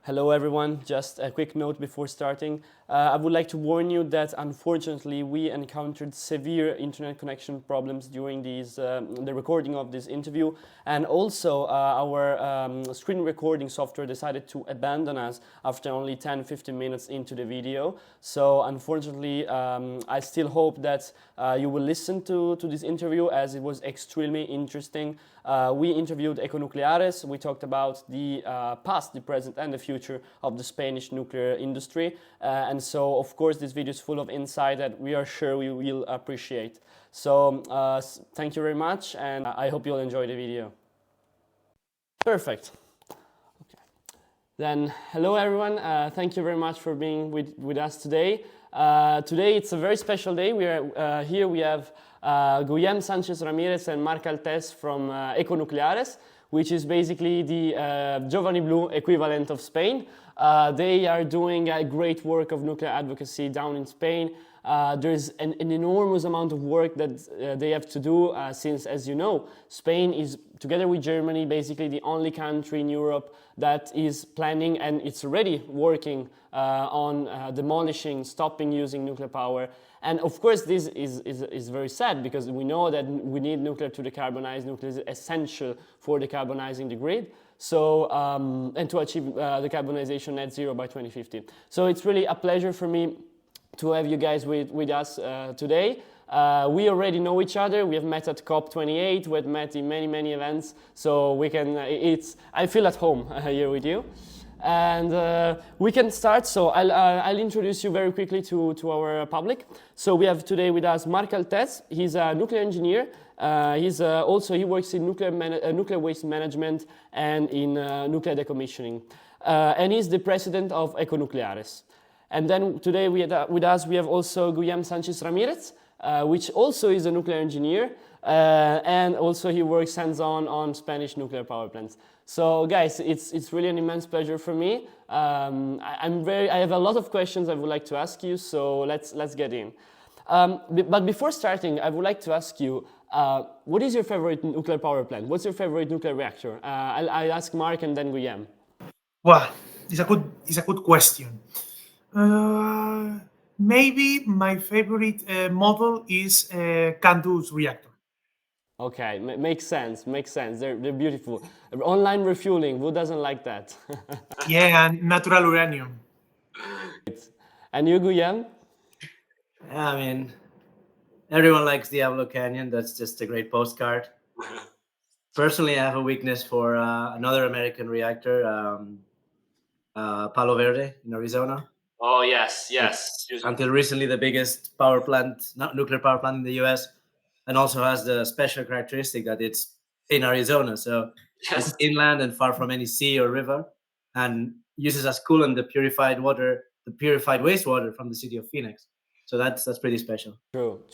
Hello everyone, just a quick note before starting. I would like to warn you that unfortunately we encountered severe internet connection problems during the recording of this interview, and also our screen recording software decided to abandon us after only 10-15 minutes into the video. So unfortunately I still hope that you will listen to this interview, as it was extremely interesting. We interviewed Econucleares. We talked about the past, the present and the future of the Spanish nuclear industry, and so of course this video is full of insight that we are sure we will appreciate. So thank you very much, and I hope you'll enjoy the video. Perfect. Okay. Then hello everyone, thank you very much for being with us today. Today it's a very special day. We are here. We have Guillem, Sanchis, Ramirez and Marc Altés from Econucleares, which is basically the GiovaniBlu equivalent of Spain. They are doing a great work of nuclear advocacy down in Spain. There's an enormous amount of work that they have to do since, as you know, Spain is, together with Germany, basically the only country in Europe that is planning, and it's already working on demolishing, stopping using nuclear power. And of course this is very sad, because we know that we need nuclear to decarbonize. Nuclear is essential for decarbonizing the grid. So, and to achieve decarbonization net zero by 2050. So it's really a pleasure for me to have you guys with us today. We already know each other. We have met at COP28. We have met in many events. So we can, I feel at home here with you. And we can start. So I'll introduce you very quickly to our public. So we have today with us Marc Altés. He's a nuclear engineer. He works in nuclear waste management and in nuclear decommissioning. And he's the president of Econucleares. And then today with us we have also Guillem Sanchis Ramirez, which also is a nuclear engineer, and also he works hands-on on Spanish nuclear power plants. So guys, it's really an immense pleasure for me. I have a lot of questions I would like to ask you, so let's get in. But before starting, I would like to ask you, what is your favorite nuclear power plant? What's your favorite nuclear reactor? I'll ask Marc and then Guillem. Well, it's a good question. Maybe my favorite model is Candu's reactor. Okay, makes sense. They're beautiful. Online refueling, who doesn't like that? Yeah, and natural uranium. And you, Guillem? I mean, everyone likes Diablo Canyon. That's just a great postcard. Personally, I have a weakness for another American reactor, Palo Verde in Arizona. Oh, yes. It's until recently the biggest nuclear power plant in the US, and also has the special characteristic that it's in Arizona. So it's inland and far from any sea or river, and uses as coolant the purified wastewater from the city of Phoenix. So that's pretty special. True.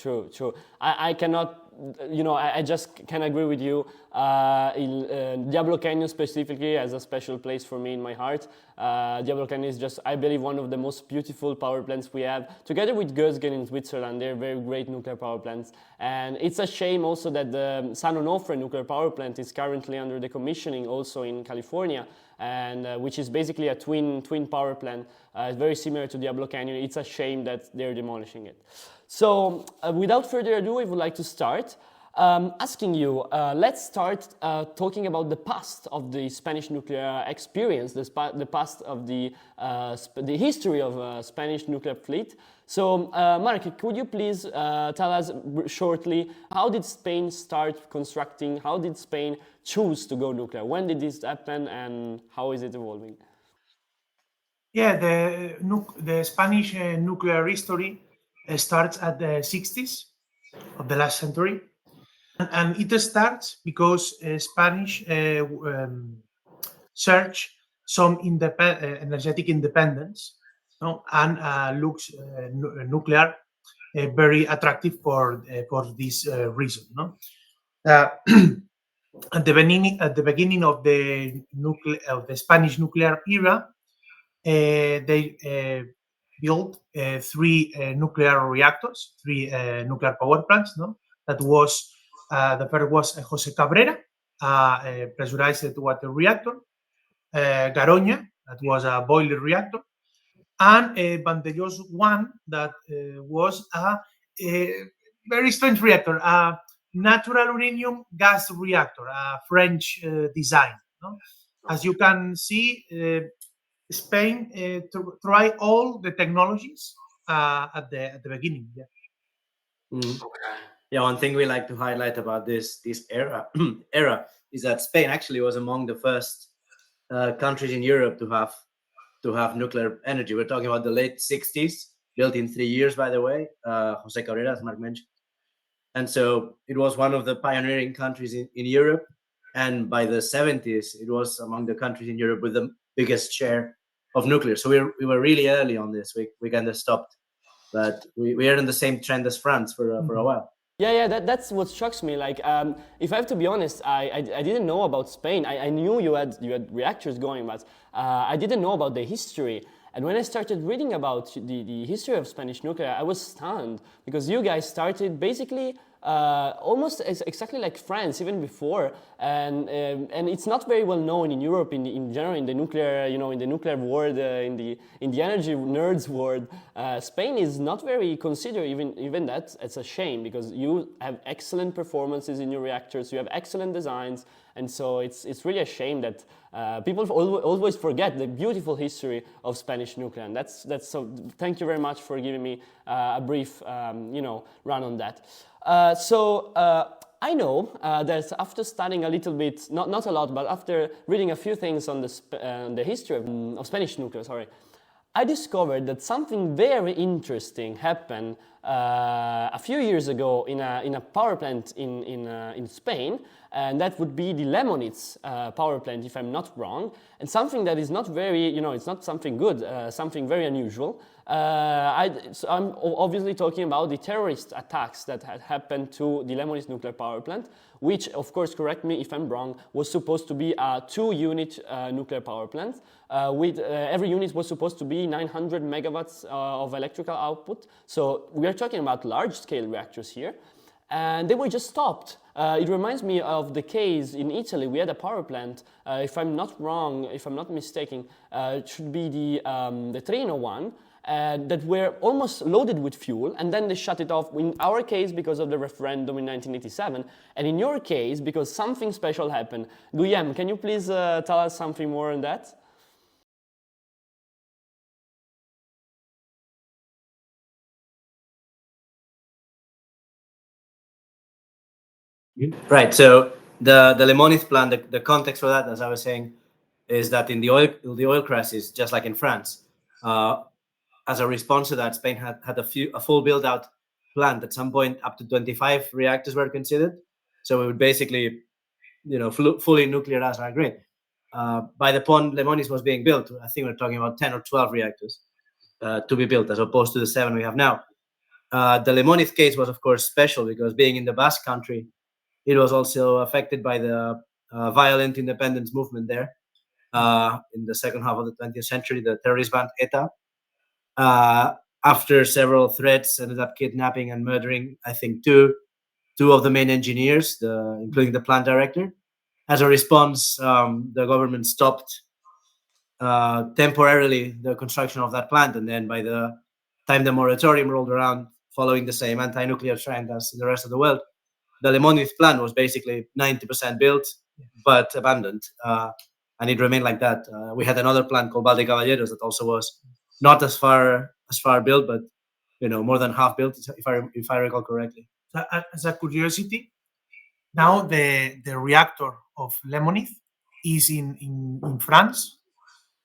I cannot, I just can agree with you. Diablo Canyon specifically has a special place for me in my heart. Diablo Canyon is just, I believe, one of the most beautiful power plants we have. Together with Gösgen in Switzerland, they're very great nuclear power plants. And it's a shame also that the San Onofre nuclear power plant is currently under decommissioning also in California, and which is basically a twin power plant, very similar to Diablo Canyon. It's a shame that they're demolishing it. So without further ado, I would like to start asking you, let's start talking about the past of the Spanish nuclear experience, the past of the history of Spanish nuclear fleet. So Marc, could you please tell us shortly, how did Spain start constructing, how did Spain choose to go nuclear? When did this happen and how is it evolving? Yeah, the Spanish nuclear history starts at the 60s of the last century. And it starts because Spanish search some energetic independence, and looks nuclear very attractive for this reason. At the beginning of the Spanish nuclear era, they built three nuclear reactors, three nuclear power plants. That was the first was José Cabrera, a pressurized water reactor, Garoña, that was a boiler reactor, and Vandellós 1, that was a very strange reactor, a natural uranium gas reactor, a French design. No? As you can see, Spain try all the technologies at the beginning. Yeah. Okay. Yeah, one thing we like to highlight about this era is that Spain actually was among the first countries in Europe to have nuclear energy. We're talking about the late 60s, built in 3 years, by the way. Jose Cabrera, as Marc mentioned. And so it was one of the pioneering countries in Europe. And by the 70s, it was among the countries in Europe with the biggest share of nuclear. So we were really early on this. We kind of stopped. But we are in the same trend as France for a while. Yeah, that's what shocks me. Like, if I have to be honest, I didn't know about Spain. I knew you had reactors going, but I didn't know about the history. And when I started reading about the history of Spanish nuclear, I was stunned because you guys started basically almost exactly like France, even before, and it's not very well known in Europe in general, in the nuclear, in the nuclear world, in the energy nerds world. Spain is not very considered. Even that, it's a shame because you have excellent performances in your reactors, you have excellent designs, and so it's really a shame that people always forget the beautiful history of Spanish nuclear. And that's so. Thank you very much for giving me a brief, run on that. So I know that after studying a little bit, not a lot, but after reading a few things on the history of Spanish nuclear, I discovered that something very interesting happened a few years ago in a power plant in Spain, and that would be the Lemoniz power plant, if I'm not wrong, and something that is not very, it's not something good, something very unusual. So I'm obviously talking about the terrorist attacks that had happened to the Lemoniz nuclear power plant, which, of course, correct me if I'm wrong, was supposed to be a 2-unit nuclear power plant. With every unit was supposed to be 900 megawatts of electrical output. So we are talking about large-scale reactors here. And they were just stopped. It reminds me of the case in Italy. We had a power plant, if I'm not wrong, if I'm not mistaken, it should be the Trino one, that were almost loaded with fuel, and then they shut it off. In our case, because of the referendum in 1987, and in your case, because something special happened. Guillem, can you please tell us something more on that? Right. So the Lemoniz plan, the context for that, as I was saying, is that in the oil crisis, just like in France, as a response to that, Spain had a full build-out plant. At some point, up to 25 reactors were considered. So we would basically, fully nuclearize our grid. By the point Lemoniz was being built, I think we're talking about 10 or 12 reactors to be built, as opposed to the 7 we have now. The Lemoniz case was, of course, special because being in the Basque Country, it was also affected by the violent independence movement there in the second half of the 20th century, the terrorist band ETA. After several threats, ended up kidnapping and murdering, I think, two of the main engineers, including the plant director. As a response, the government stopped temporarily the construction of that plant, and then by the time the moratorium rolled around, following the same anti-nuclear trend as in the rest of the world, the Lemoniz plant was basically 90% built but abandoned, and it remained like that. We had another plant called Valdecaballeros that also was not as far built, but more than half built, if I recall correctly. As a curiosity, now the reactor of Lemoniz is in France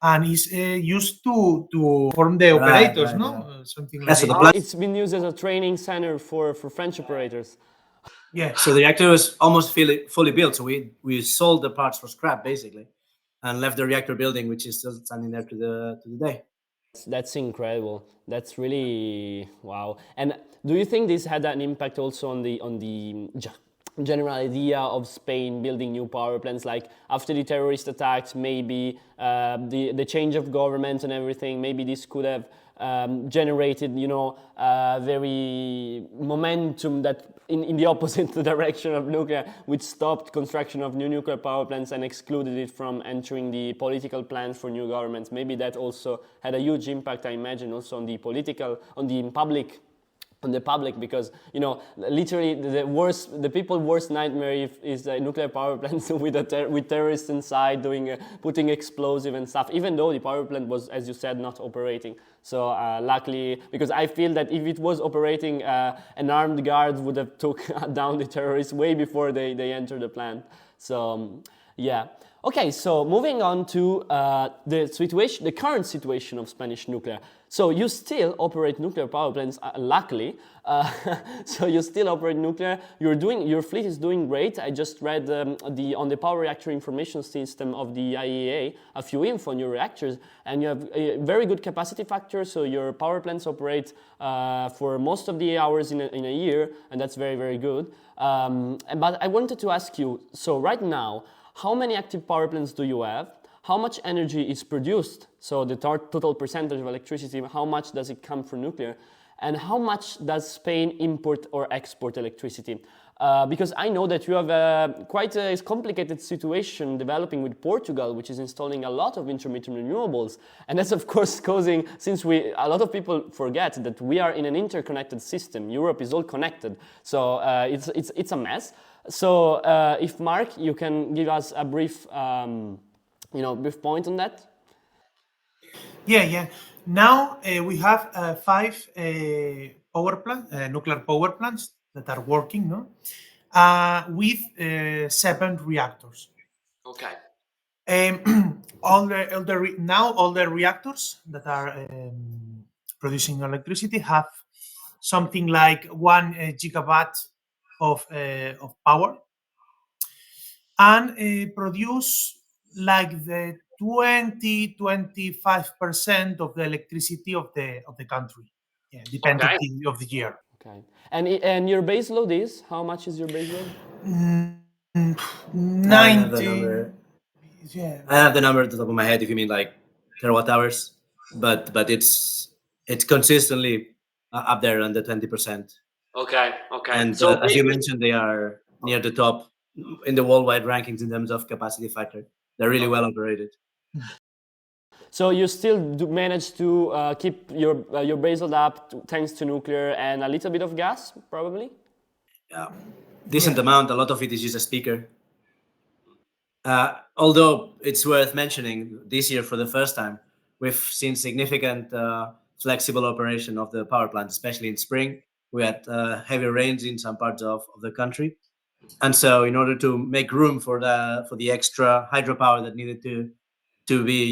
and is used to form the operators, something like that. It's been used as a training center for French operators. Yeah. So the reactor was almost fully built. So we sold the parts for scrap basically, and left the reactor building, which is still standing there to the day. That's incredible. That's really wow. And do you think this had an impact also on the general idea of Spain building new power plants, like after the terrorist attacks, maybe the change of government and everything, maybe this could have generated, very momentum that in the opposite direction of nuclear, which stopped construction of new nuclear power plants and excluded it from entering the political plans for new governments. Maybe that also had a huge impact, I imagine, also on the public, because literally the people's worst nightmare is nuclear power plants with terrorists inside putting explosive and stuff, even though the power plant was, as you said, not operating. So luckily, because I feel that if it was operating, an armed guard would have took down the terrorists way before they entered the plant. So yeah. Okay, so moving on to the current situation of Spanish nuclear. So you still operate nuclear power plants, luckily. So you still operate nuclear. Your fleet is doing great. I just read on the power reactor information system of the IAEA a few info on your reactors, and you have a very good capacity factor. So your power plants operate for most of the hours in a year, and that's very, very good. But I wanted to ask you. So right now, how many active power plants do you have? How much energy is produced? So the total percentage of electricity, how much does it come from nuclear? And how much does Spain import or export electricity? Because I know that you have quite a complicated situation developing with Portugal, which is installing a lot of intermittent renewables. And that's of course causing, since a lot of people forget that we are in an interconnected system. Europe is all connected. So it's a mess. So if Marc, you can give us a brief point on that. Yeah. Now we have 5 nuclear power plants that are working, with 7 reactors. Okay. All the reactors that are producing electricity have something like 1 gigawatt of power, and produce like the 20-25% of the electricity of the country, depending of the year. Okay. And your base load is, how much is your base load? 90. Yeah. I have the number at the top of my head if you mean like terawatt hours, but it's consistently up there under 20%. Okay. And so as you mentioned, they are near the top in the worldwide rankings in terms of capacity factor. They're really well operated. So you still manage to keep your baseload up thanks to nuclear and a little bit of gas, probably? Yeah, decent amount. A lot of it is just a speaker. Although it's worth mentioning, this year for the first time, we've seen significant flexible operation of the power plant, especially in spring. We had heavy rains in some parts of the country. And so in order to make room for the extra hydropower that needed to be,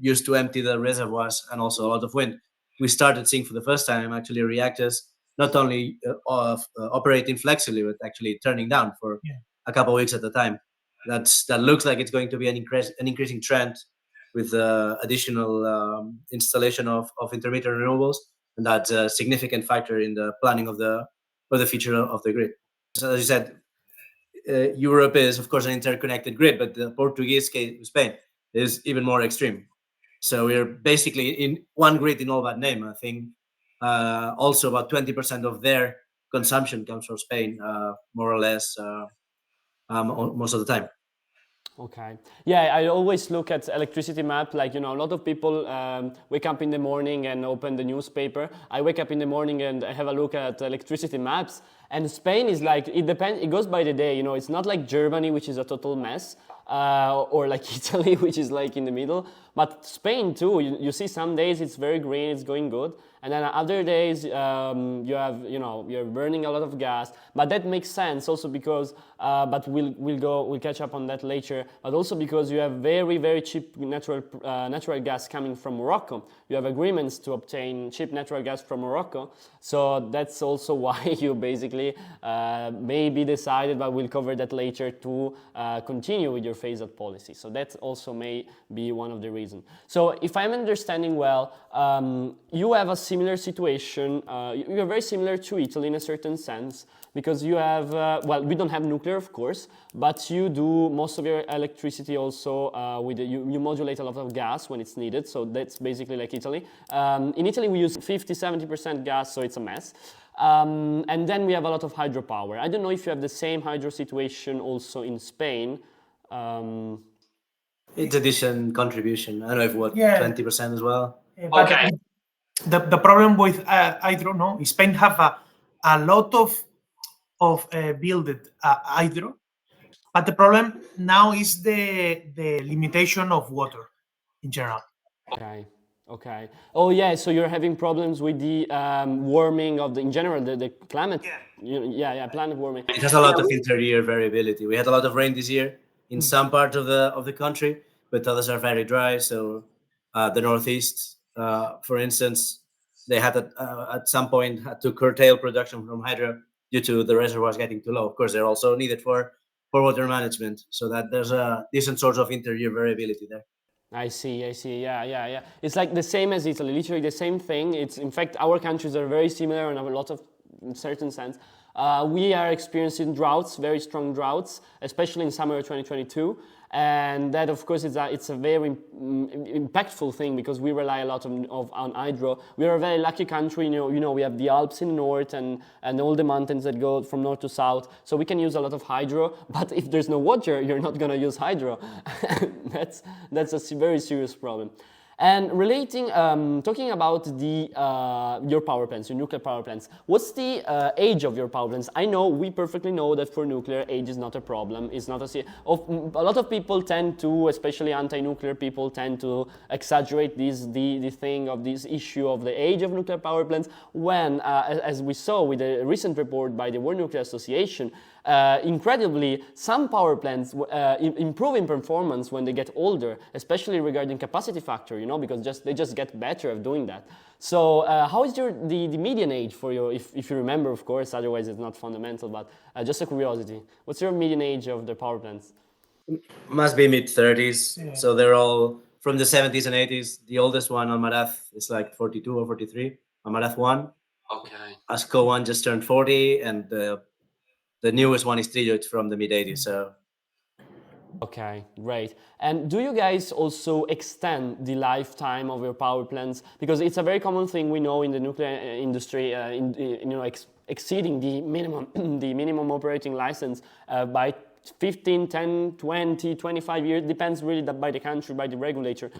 used to empty the reservoirs, and also a lot of wind, we started seeing for the first time actually reactors not only operating flexibly, but actually turning down for a couple of weeks at a time. That looks like it's going to be an increasing trend with additional installation of intermittent renewables, and that's a significant factor in the planning for the future of the grid. So as you said, Europe is of course an interconnected grid, but the Portuguese case, Spain, is even more extreme. So we're basically in one grid in all but name. I think also about 20% of their consumption comes from Spain, more or less, most of the time. Okay. Yeah, I always look at electricity map. Like, a lot of people wake up in the morning and open the newspaper. I wake up in the morning and I have a look at electricity maps. And Spain is like, it depends, it goes by the day. It's not like Germany, which is a total mess, or like Italy, which is like in the middle. But Spain too, you see some days it's very green, it's going good. And then other days you're burning a lot of gas. But that makes sense also because, but we'll catch up on that later. But also because you have very, very cheap natural gas coming from Morocco. You have agreements to obtain cheap natural gas from Morocco. So that's also why you basically maybe decided, but we'll cover that later, to continue with your phase-out policy. So that also may be one of the reasons. So if I'm understanding well, you have a similar situation. You're very similar to Italy in a certain sense, because you have, well, we don't have nuclear, of course, but you do most of your electricity also you modulate a lot of gas when it's needed, so that's basically like Italy. In Italy, we use 50-70% gas, so it's a mess. And then we have a lot of hydropower. I don't know if you have the same hydro situation also in Spain. It's a decent contribution. I don't know if 20% as well. But the problem with hydro, no, Spain have a lot of built hydro, but the problem now is the limitation of water in general. Okay. Oh yeah, so you're having problems with the warming of in general, the climate. Yeah, planet warming. It has a lot of inter-year variability. We had a lot of rain this year in some part of the country, but others are very dry. So the northeast, for instance, they had at some point had to curtail production from hydro due to the reservoirs getting too low. Of course, they're also needed for water management, so that there's a decent sort of inter-year variability there. I see. Yeah. It's like the same as Italy, literally the same thing. It's, in fact, our countries are very similar in a lot of certain sense. We are experiencing droughts, very strong droughts, especially in summer of 2022. And that, of course, it's a very impactful thing because we rely a lot on hydro. We are a very lucky country. You know, we have the Alps in the north and all the mountains that go from north to south. So we can use a lot of hydro. But if there's no water, you're not going to use hydro. That's a very serious problem. And relating, talking about your power plants, your nuclear power plants, what's the age of your power plants? I know, we perfectly know that for nuclear, age is not a problem. It's not a lot of people tend to, especially anti-nuclear people, tend to exaggerate the thing of this issue of the age of nuclear power plants when, as we saw with a recent report by the World Nuclear Association, incredibly, some power plants improve in performance when they get older, especially regarding capacity factor, because they just get better at doing that. So how is the median age for your, if you remember, of course, otherwise it's not fundamental, but just a curiosity. What's your median age of the power plants? Must be mid-30s. Yeah. So they're all from the 70s and 80s. The oldest one, Almaraz, is like 42 or 43. Almaraz 1. Okay. Asco 1 just turned 40, and the newest one is Trillo. It's from the mid-80s. So. Okay, great. And do you guys also extend the lifetime of your power plants? Because it's a very common thing we know in the nuclear industry, exceeding the minimum operating license by 15, 10, 20, 25 years, depends really by the country, by the regulator.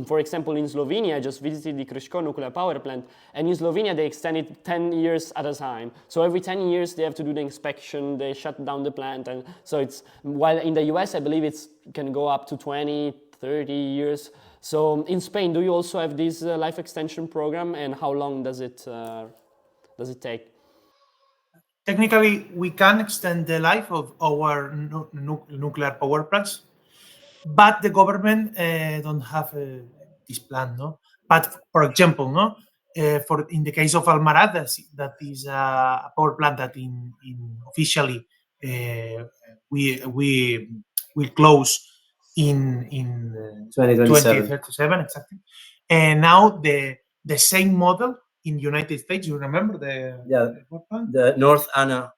For example, in Slovenia, I just visited the Krško nuclear power plant, and in Slovenia they extend it 10 years at a time. So every 10 years they have to do the inspection, they shut down the plant, and so it's, while in the US I believe it can go up to 20, 30 years. So in Spain, do you also have this life extension program, and how long does it take? Technically, we can extend the life of our nuclear power plants, but the government don't have this plan, no? But for example, no, in the case of Almaraz, that is a power plant that in officially we will close in 2037 exactly, and now the same model. In United States, you remember the North Anna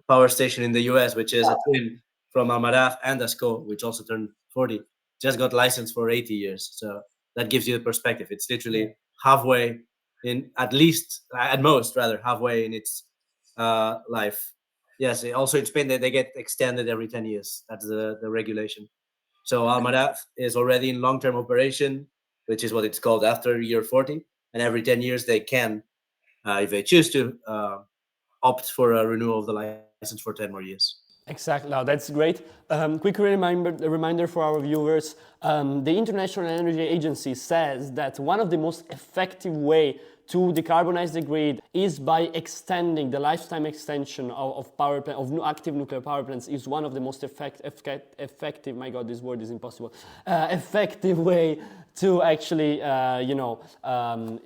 power station in the US, which is a twin from Almaraz and Asco, which also turned 40, just got licensed for 80 years. So that gives you the perspective. It's literally halfway in, at most, halfway in its life. Yes, also in Spain, they get extended every 10 years. That's the regulation. So Almaraz is already in long-term operation, which is what it's called after year 40. And every 10 years, they can, if they choose to, opt for a renewal of the license for 10 more years. Exactly. Now that's great. Quick reminder for our viewers. The International Energy Agency says that one of the most effective way to decarbonize the grid is by extending the lifetime extension of active nuclear power plants is one of the most effective, my God, this word is impossible, effective way to actually,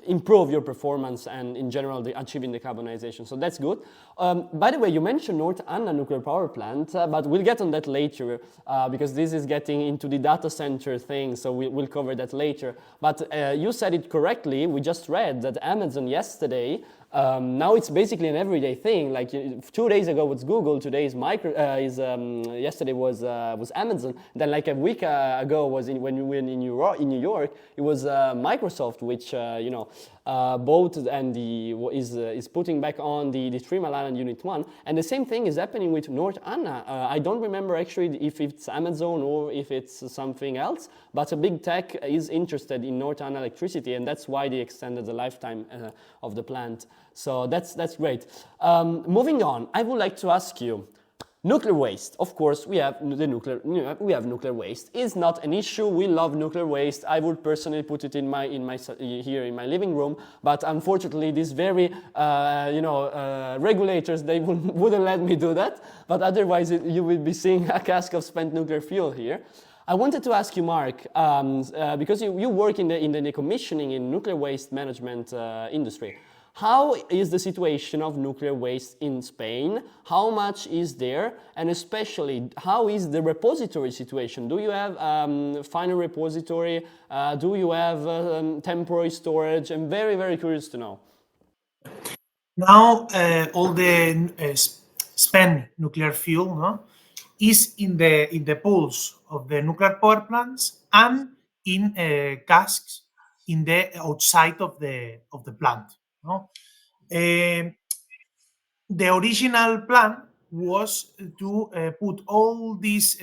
improve your performance and in general achieving decarbonization. So that's good. By the way, you mentioned North Anna nuclear power plant, but we'll get on that later because this is getting into the data center thing, so we'll cover that later. But you said it correctly. We just read that Amazon yesterday, now it's basically an everyday thing. Like 2 days ago was Google, today is yesterday was Amazon. Then like a week ago was when we were in New York, it was Microsoft, which bought and is putting back on the 3 Mile Island Unit 1. And the same thing is happening with North Anna. I don't remember actually if it's Amazon or if it's something else, but a big tech is interested in North Anna electricity, and that's why they extended the lifetime of the plant. So that's great. Moving on, I would like to ask you, nuclear waste. Of course, we have nuclear waste. It's not an issue. We love nuclear waste. I would personally put it in my living room, but unfortunately, these very regulators, they wouldn't let me do that. But otherwise, you will be seeing a cask of spent nuclear fuel here. I wanted to ask you, Marc, because you work in the decommissioning in nuclear waste management industry. How is the situation of nuclear waste in Spain? How much is there? And especially, how is the repository situation? Do you have final repository? Do you have temporary storage? I'm very, very curious to know. Now, all the spent nuclear fuel is in the pools of the nuclear power plants and in casks in the outside of the plant. The original plan was to put all this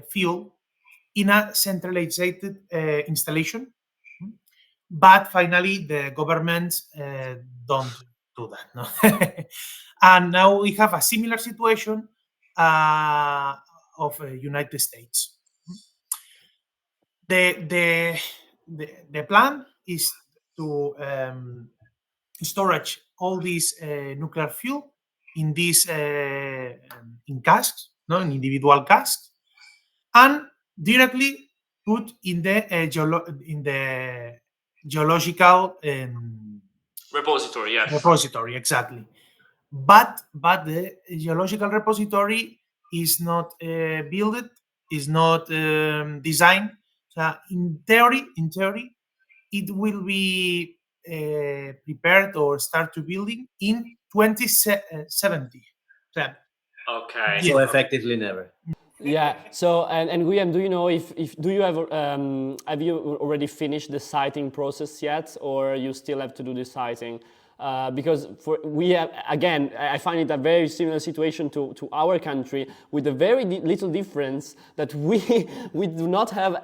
fuel in a centralized installation, but finally the governments don't do that. No? And now we have a similar situation of United States. The plan is to storage all this nuclear fuel in these in casks, in individual casks, and directly put in the geological repository. Yes. Repository, exactly. But the geological repository is not built, is not designed. So in theory, it will be prepared or start to building in 2070. Okay. So effectively never. Yeah. So and Guillem, do you know if you have you already finished the siting process yet, or you still have to do the siting? Because I find it a very similar situation to our country, with a very little difference that we do not have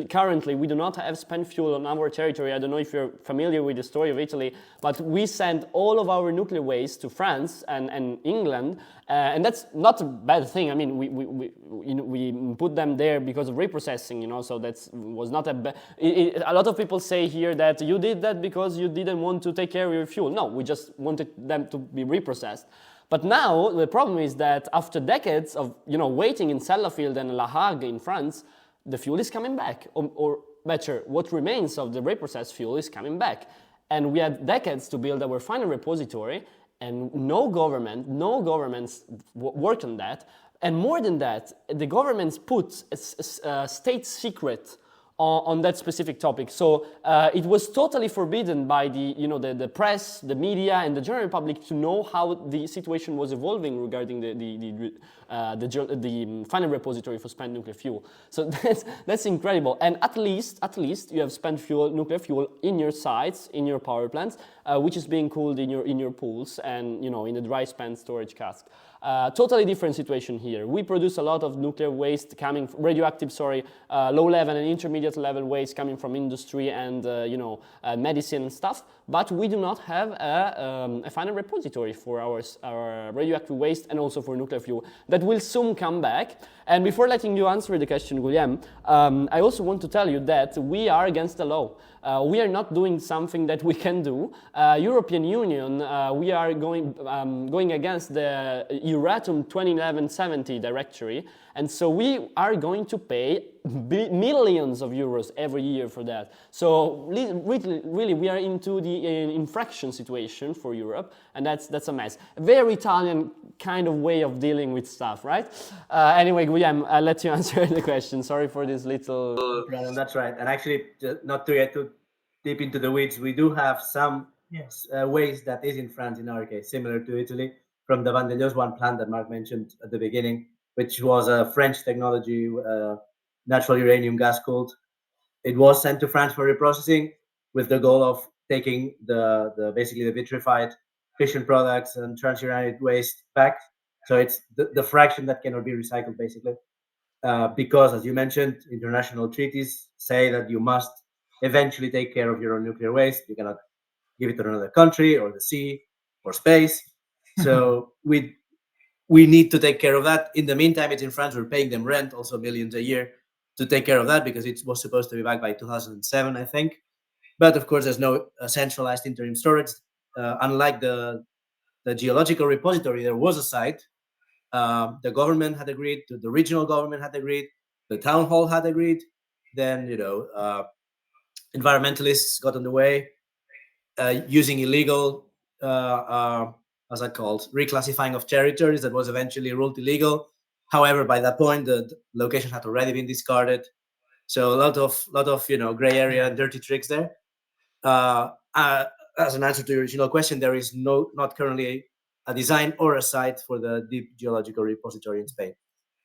currently we do not have spent fuel on our territory. I don't know if you're familiar with the story of Italy, but we sent all of our nuclear waste to France and England, and that's not a bad thing. I mean, we put them there because of reprocessing, so that was not a bad. A lot of people say here that you did that because you didn't want to take care of your fuel. No, we just wanted them to be reprocessed. But now the problem is that after decades of waiting in Sellafield and La Hague in France, the fuel is coming back, or better, what remains of the reprocessed fuel is coming back, and we had decades to build our final repository, and no governments worked on that, and more than that, the governments put a state secret on that specific topic. So it was totally forbidden by the press, the media, and the general public to know how the situation was evolving regarding the final repository for spent nuclear fuel. So that's incredible. And at least you have spent nuclear fuel in your sites, in your power plants, which is being cooled in your pools and in the dry spent storage cask. Totally different situation here. We produce a lot of nuclear waste low level and intermediate level waste coming from industry and medicine and stuff, but we do not have a final repository for our radioactive waste and also for nuclear fuel. That will soon come back. And before letting you answer the question, Guillem, I also want to tell you that we are against the law. We are not doing something that we can do. European Union, we are going against the Euratom 2011-70 directory, and so we are going to pay millions of euros every year for that. So really we are into the infraction situation for Europe, and that's a mess. A very Italian kind of way of dealing with stuff, right? Anyway, Guillem, I'll let you answer the question. Sorry for this little... That's right. And actually, not to get too deep into the weeds, we do have some waste that is in France in our case, similar to Italy, from the Vandellós one plant that Marc mentioned at the beginning, which was a French technology, natural uranium gas cooled. It was sent to France for reprocessing with the goal of taking the basically the vitrified fission products and transuranic waste back. So it's the fraction that cannot be recycled, basically. Because, as you mentioned, international treaties say that you must eventually take care of your own nuclear waste. You cannot give it to another country or the sea or space. So we need to take care of that. In the meantime, it's in France. We're paying them rent, also millions a year, to take care of that because it was supposed to be back by 2007, I think. But of course, there's no centralized interim storage. Unlike the geological repository, there was a site. The government had agreed, the regional government had agreed, the town hall had agreed. Then, environmentalists got on the way, using illegal, what's that called, reclassifying of territories that was eventually ruled illegal. However, by that point, the location had already been discarded. So a lot of gray area and dirty tricks there. As an answer to your original question, there is not currently a design or a site for the deep geological repository in Spain.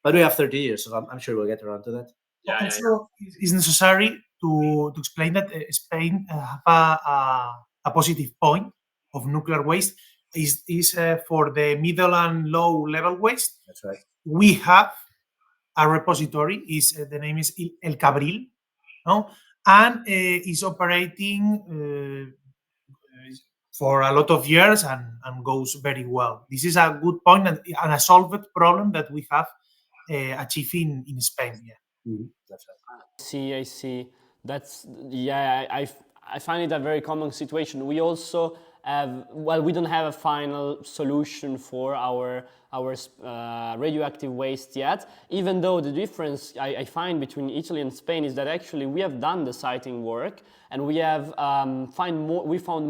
But we have 30 years, so I'm sure we'll get around to that. Also, it's necessary to explain that Spain have a positive point of nuclear waste is for the middle and low level waste. That's right. We have a repository. The name is El Cabril, no, and is operating for a lot of years and goes very well. This is a good point and a solved problem that we have achieved in Spain. Yeah. Mm-hmm. That's right. I see. That's, yeah, I find it a very common situation. We also have, well, we don't have a final solution for our radioactive waste yet, even though the difference I find between Italy and Spain is that actually we have done the siting work and we have found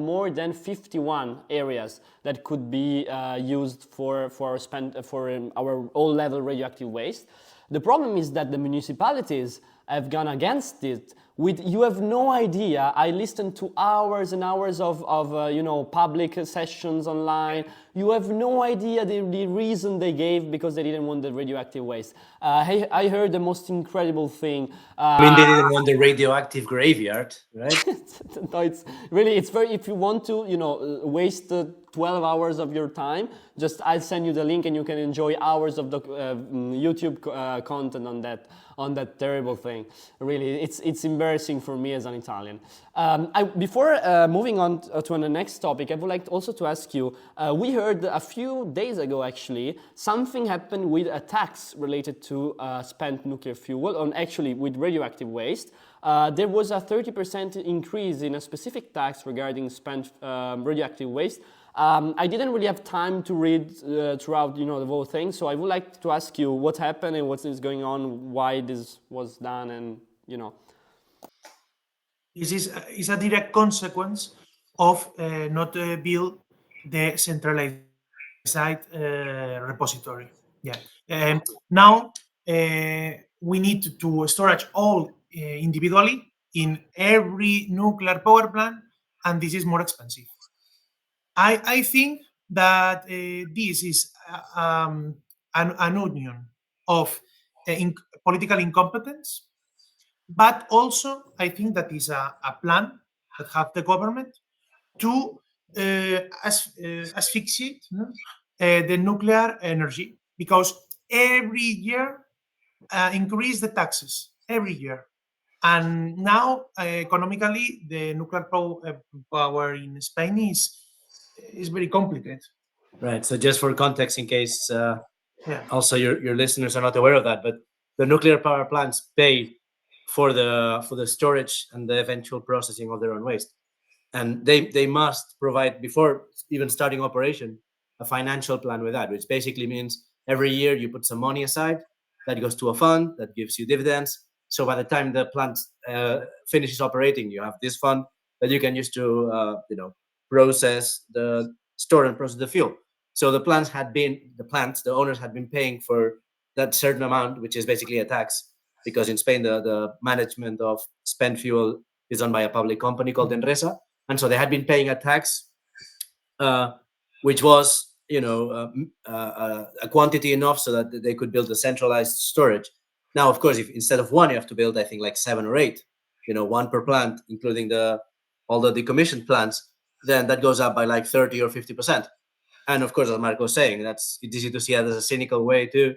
more than 51 areas that could be used for our all-level radioactive waste. The problem is that the municipalities have gone against it. You have no idea. I listened to hours and hours of public sessions online. You have no idea the reason they gave because they didn't want the radioactive waste. I heard the most incredible thing. I mean, they didn't want the radioactive graveyard, right? No, it's very, if you want to, waste 12 hours of your time, I'll send you the link and you can enjoy hours of the YouTube content on that terrible thing. Really, it's embarrassing for me as an Italian. Before moving on to the next topic, I would like also to ask you, we heard a few days ago actually, something happened with a tax related to spent nuclear fuel, actually with radioactive waste. There was a 30% increase in a specific tax regarding spent radioactive waste. I didn't really have time to read throughout, the whole thing. So I would like to ask you what happened and what is going on, why this was done, and This is a direct consequence of not build the centralized repository. Yeah. Now we need to storage all individually in every nuclear power plant, and this is more expensive. I think that this is an union of political incompetence, but also I think that is a plan that have the government to asphyxiate the nuclear energy, because every year increase the taxes every year. And now, economically, the nuclear power in Spain is very complicated. Right. So just for context, in case also your listeners are not aware of that, but the nuclear power plants pay for the storage and the eventual processing of their own waste, and they must provide, before even starting operation, a financial plan with that, which basically means every year you put some money aside that goes to a fund that gives you dividends. So by the time the plant finishes operating, you have this fund that you can use to store and process the fuel. So the owners had been paying for that certain amount, which is basically a tax, because in Spain the management of spent fuel is done by a public company called Enresa, and so they had been paying a tax, which was a quantity enough so that they could build a centralized storage. Now, of course, if instead of one you have to build, I think, like 7 or 8, one per plant, including all the decommissioned plants, then that goes up by like 30 or 50%. And of course, as Marc was saying, it's easy to see that as a cynical way to,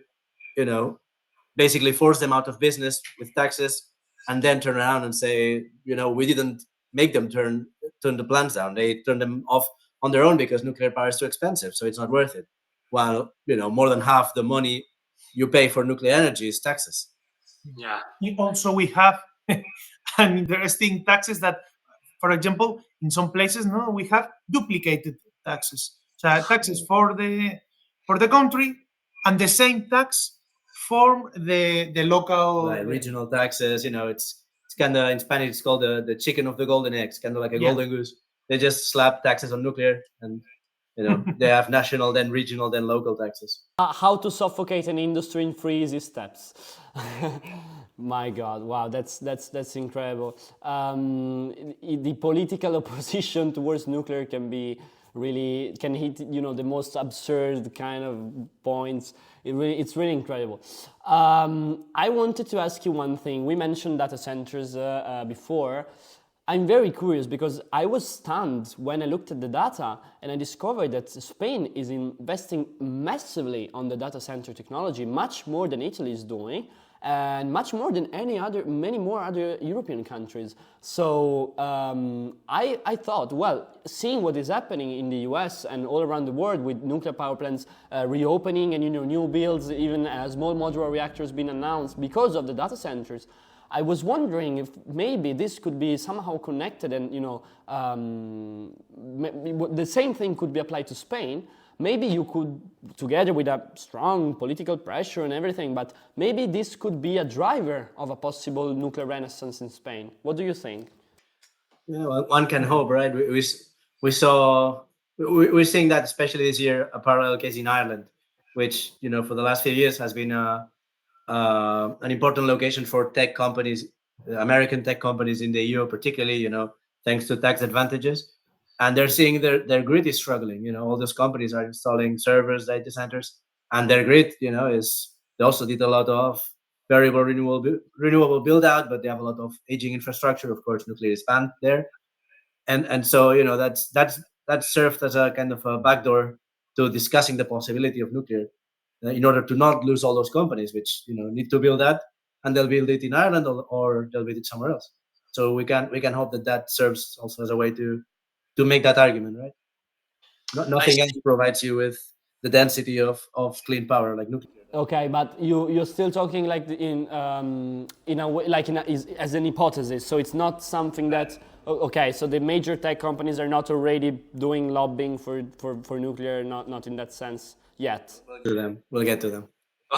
basically force them out of business with taxes, and then turn around and say, we didn't make them turn the plants down. They turned them off on their own because nuclear power is too expensive, so it's not worth it. While, more than half the money you pay for nuclear energy is taxes. Yeah. Also, we have an interesting taxes that, for example, in some places, we have duplicated taxes. So taxes for the country, and the same tax for the local regional taxes. It's kind of, in Spanish it's called the chicken of the golden eggs, kind of like a golden goose. They just slap taxes on nuclear, and they have national, then regional, then local taxes. How to suffocate an industry in 3 easy steps. My God, wow, that's incredible. The political opposition towards nuclear can hit the most absurd kind of points. It's really incredible. I wanted to ask you one thing. We mentioned data centers before. I'm very curious because I was stunned when I looked at the data and I discovered that Spain is investing massively on the data center technology, much more than Italy is doing, and much more than many more other European countries. So I thought, well, seeing what is happening in the US and all around the world with nuclear power plants reopening and new builds, even small modular reactors being announced because of the data centers, I was wondering if maybe this could be somehow connected, and the same thing could be applied to Spain. Maybe you could, together with a strong political pressure and everything, but maybe this could be a driver of a possible nuclear renaissance in Spain. What do you think? Yeah, well, one can hope, right? We're seeing that, especially this year, a parallel case in Ireland, which for the last few years has been an important location for tech companies, American tech companies in the EU, particularly, thanks to tax advantages. And they're seeing their grid is struggling. All those companies are installing servers, data centers, and their grid, they also did a lot of variable renewable build out, but they have a lot of aging infrastructure. Of course, nuclear is banned there, and so that served as a kind of a backdoor to discussing the possibility of nuclear, in order to not lose all those companies which need to build that, and they'll build it in Ireland or they'll build it somewhere else. So we can hope that serves also as a way to make that argument, right? Nothing else provides you with the density of clean power like nuclear. Okay, but you're still talking like in a way, like as an hypothesis. So it's not something that so the major tech companies are not already doing lobbying for nuclear, not in that sense yet. We'll get to them.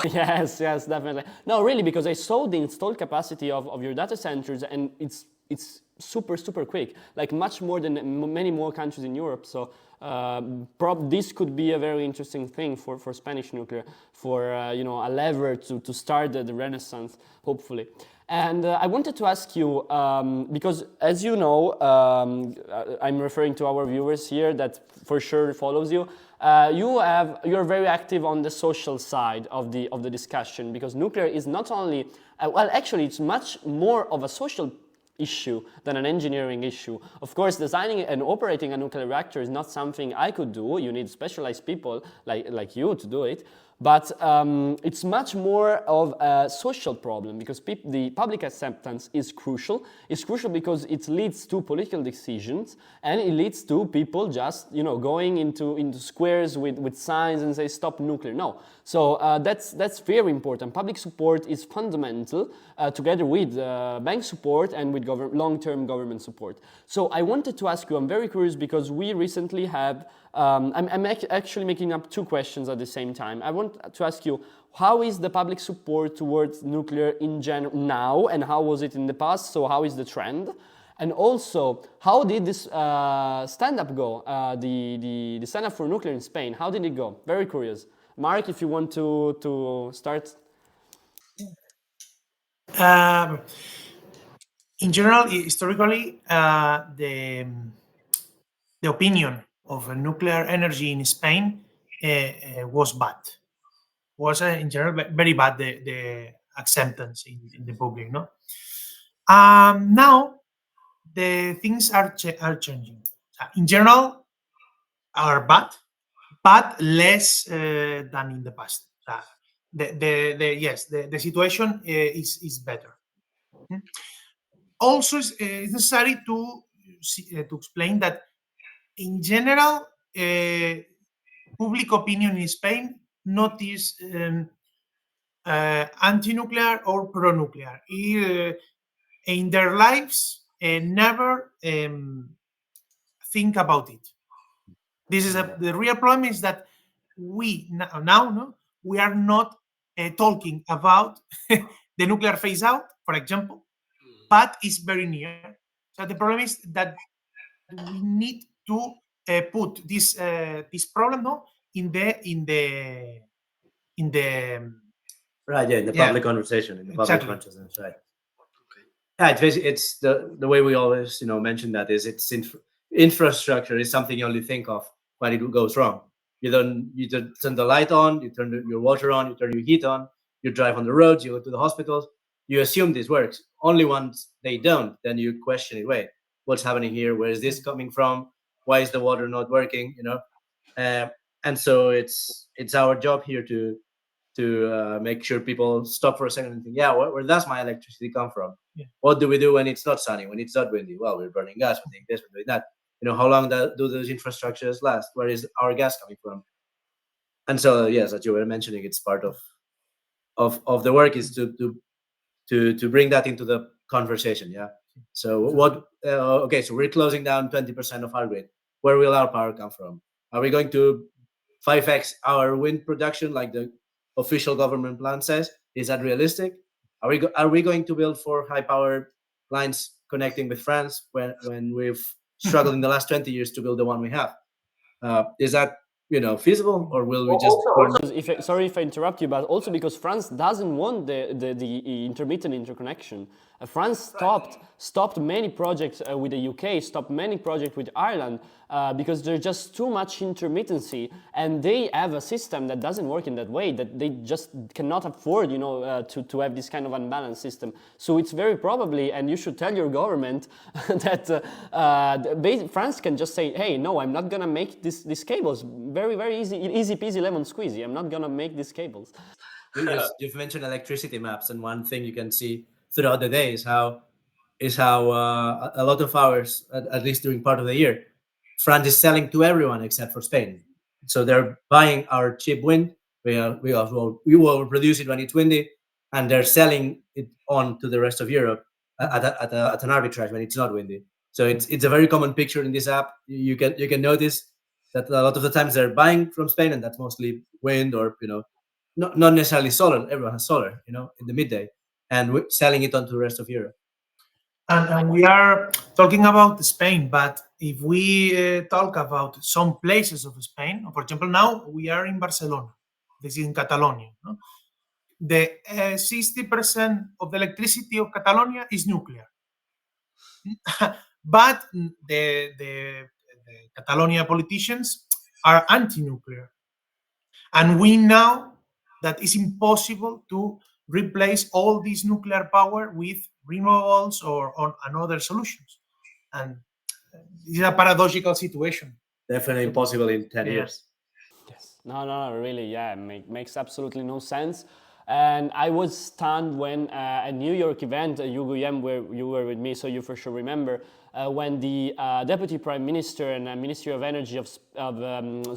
Yes, definitely. No, really, because I saw the installed capacity of your data centers, and it's super quick, like much more than many more countries in Europe. So this could be a very interesting thing for Spanish nuclear, for a lever to start the renaissance, hopefully. And I wanted to ask you, because as you know, I'm referring to our viewers here that for sure follows you. You're very active on the social side of the discussion, because nuclear is not only actually it's much more of a social issue than an engineering issue. Of course, designing and operating a nuclear reactor is not something I could do. You need specialized people like you to do it. but it's much more of a social problem, because the public acceptance is crucial. It's crucial because it leads to political decisions, and it leads to people just, you know, going into squares with signs and say stop nuclear. No, so that's very important. Public support is fundamental, together with bank support and with long-term government support. So I wanted to ask you, I'm very curious because we recently have, I'm actually making up two questions at the same time. I want to ask you, how is the public support towards nuclear in general now, and how was it in the past? So how is the trend? And also, how did this stand-up go, the stand-up for nuclear in Spain? How did it go? Very curious. Marc, if you want to start. In general, historically, the opinion of nuclear energy in Spain was bad. Was in general very bad, the acceptance in the public. No. Now the things are changing. In general, are bad, but less than in the past. The situation is better. Also, it's necessary to explain that in general, public opinion in Spain not is anti-nuclear or pro-nuclear. In their lives, never think about it. This is the real problem is that we now we are not talking about the nuclear phase out, for example, but it's very near. So the problem is that we need to put this problem in the right, yeah, in the public conversation, in the public consciousness, right? Yeah, it's the way we always, you know, mention that is it's infrastructure is something you only think of when it goes wrong. You turn the light on, you turn your water on, you turn your heat on, you drive on the roads, you go to the hospitals, you assume this works. Only once they don't, then you question it. Wait, what's happening here? Where is this coming from? Why is the water not working? You know, and so it's our job here to make sure people stop for a second and think, yeah, where does my electricity come from? Yeah. What do we do when it's not sunny, when it's not windy? Well, we're burning gas, we're doing this, we're doing that. You know, how long do those infrastructures last? Where is our gas coming from? And so, yes, as you were mentioning, it's part of the work is to bring that into the conversation. Yeah. So okay, so we're closing down 20% of our grid. Where will our power come from? Are we going to 5x our wind production like the official government plan says? Is that realistic? Are we going to build 4 high power lines connecting with France when we've struggled in the last 20 years to build the one we have? Is that, you know, feasible, or will we just sorry if I interrupt you, but also because France doesn't want the intermittent interconnection. France stopped many projects with the UK, stopped many projects with Ireland, because there's just too much intermittency, and they have a system that doesn't work in that way, that they just cannot afford, you know, to have this kind of unbalanced system. So it's very probably, and you should tell your government that France can just say, hey, no, I'm not gonna make these cables. Very, very easy peasy lemon squeezy. I'm not gonna make these cables. You've mentioned electricity maps, and one thing you can see throughout the day is how a lot of hours, at least during part of the year, France is selling to everyone except for Spain. So they're buying our cheap wind. We will produce it when it's windy, and they're selling it on to the rest of Europe at an arbitrage when it's not windy. So it's a very common picture in this app. You can notice that a lot of the times they're buying from Spain, and that's mostly wind or, you know, not necessarily solar. Everyone has solar, you know, in the midday, and we're selling it on to the rest of Europe. And we are talking about Spain, but if we talk about some places of Spain, for example, now we are in Barcelona, this is in Catalonia. No? The 60% of the electricity of Catalonia is nuclear. But the Catalonia politicians are anti-nuclear. And we know that it's impossible to replace all this nuclear power with renewables or other solutions. And this is a paradoxical situation. Definitely impossible in 10 years. Yes. No, really, yeah, makes absolutely no sense. And I was stunned when a New York event, Guillem, where you were with me, so you for sure remember, when the Deputy Prime Minister and Ministry of Energy of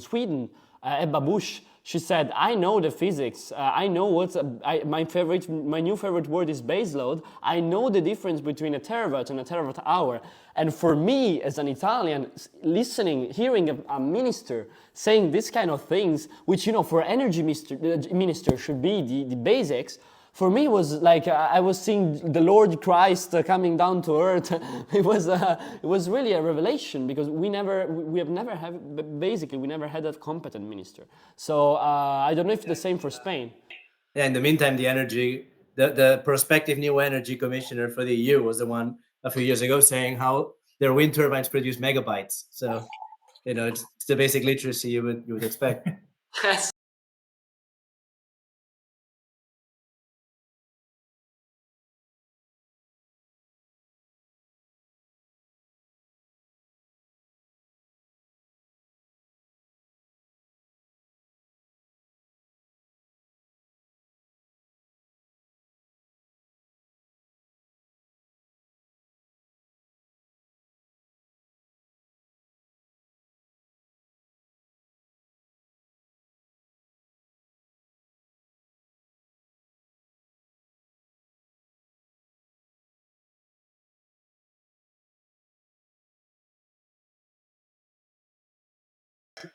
Sweden, Ebba Busch, she said, "I know the physics. I know my new favorite word is baseload. I know the difference between a terawatt and a terawatt hour." And for me, as an Italian, hearing a minister saying this kind of things, which, you know, for energy minister should be the basics, for me was like I was seeing the Lord Christ coming down to earth. It was really a revelation, because we have never had that competent minister. So I don't know if the same for Spain. Yeah, in the meantime, the prospective new energy commissioner for the EU was the one a few years ago saying how their wind turbines produce megabytes. So, you know, it's the basic literacy you would expect. Yes.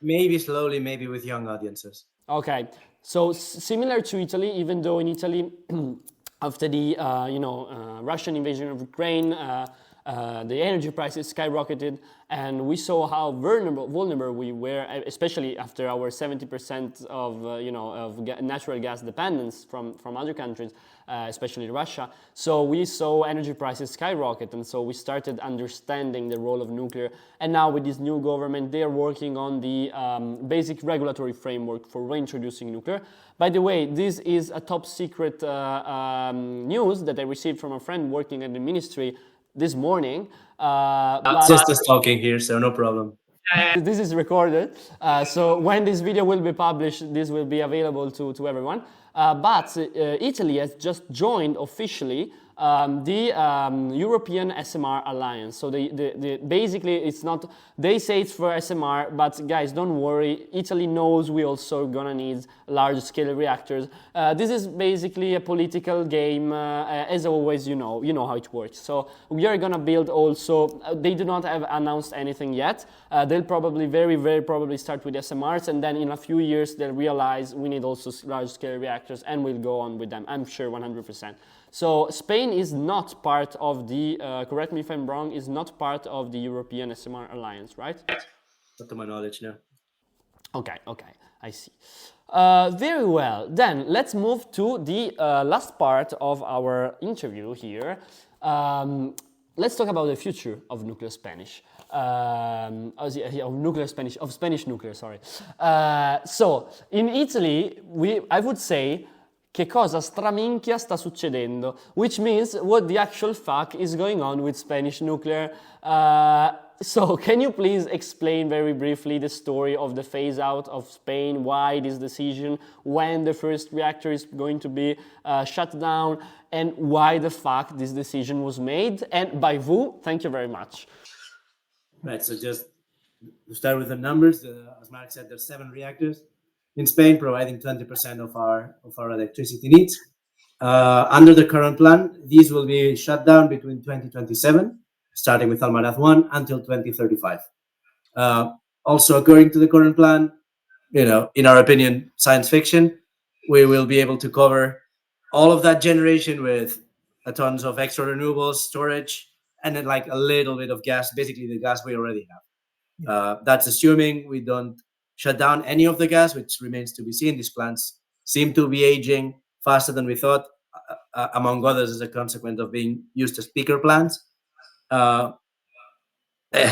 Maybe slowly, maybe with young audiences. Okay, so similar to Italy, even though in Italy, after the Russian invasion of Ukraine, the energy prices skyrocketed, and we saw how vulnerable we were, especially after our 70% of natural gas dependence from other countries, especially Russia. So we saw energy prices skyrocket, and so we started understanding the role of nuclear. And now with this new government, they are working on the basic regulatory framework for reintroducing nuclear. By the way, this is a top secret news that I received from a friend working at the ministry this morning. Sisters talking here, so no problem. This is recorded, so when this video will be published, this will be available to everyone. But Italy has just joined officially the European SMR Alliance. So basically, it's not, they say it's for SMR, but guys, don't worry. Italy knows we also gonna need large-scale reactors. This is basically a political game. As always, you know how it works. So we are gonna build also. They do not have announced anything yet. They'll probably very probably start with SMRs, and then in a few years they'll realize we need also large-scale reactors, and we'll go on with them. I'm sure 100%. So Spain is not part of the, correct me if I'm wrong, is not part of the European SMR Alliance, right? Not to my knowledge, no. Okay, I see. Very well, then let's move to the last part of our interview here. Let's talk about the future of nuclear Spanish. Of Spanish nuclear, sorry. So, in Italy, I would say, che cosa straminchia sta succedendo, which means what the actual fuck is going on with Spanish nuclear. So can you please explain very briefly the story of the phase out of Spain, why this decision, when the first reactor is going to be shut down, and why the fuck this decision was made, and by who? Thank you very much. Right, so just to start with the numbers, as Marc said, there's 7 reactors in Spain, providing 20% of our electricity needs. Under the current plan, these will be shut down between 2027, starting with Almaraz 1, until 2035. Also, according to the current plan, in our opinion, science fiction, we will be able to cover all of that generation with tons of extra renewables, storage, and then like a little bit of gas, basically the gas we already have. That's assuming we don't shut down any of the gas, which remains to be seen. These plants seem to be aging faster than we thought, among others as a consequence of being used as peaker plants.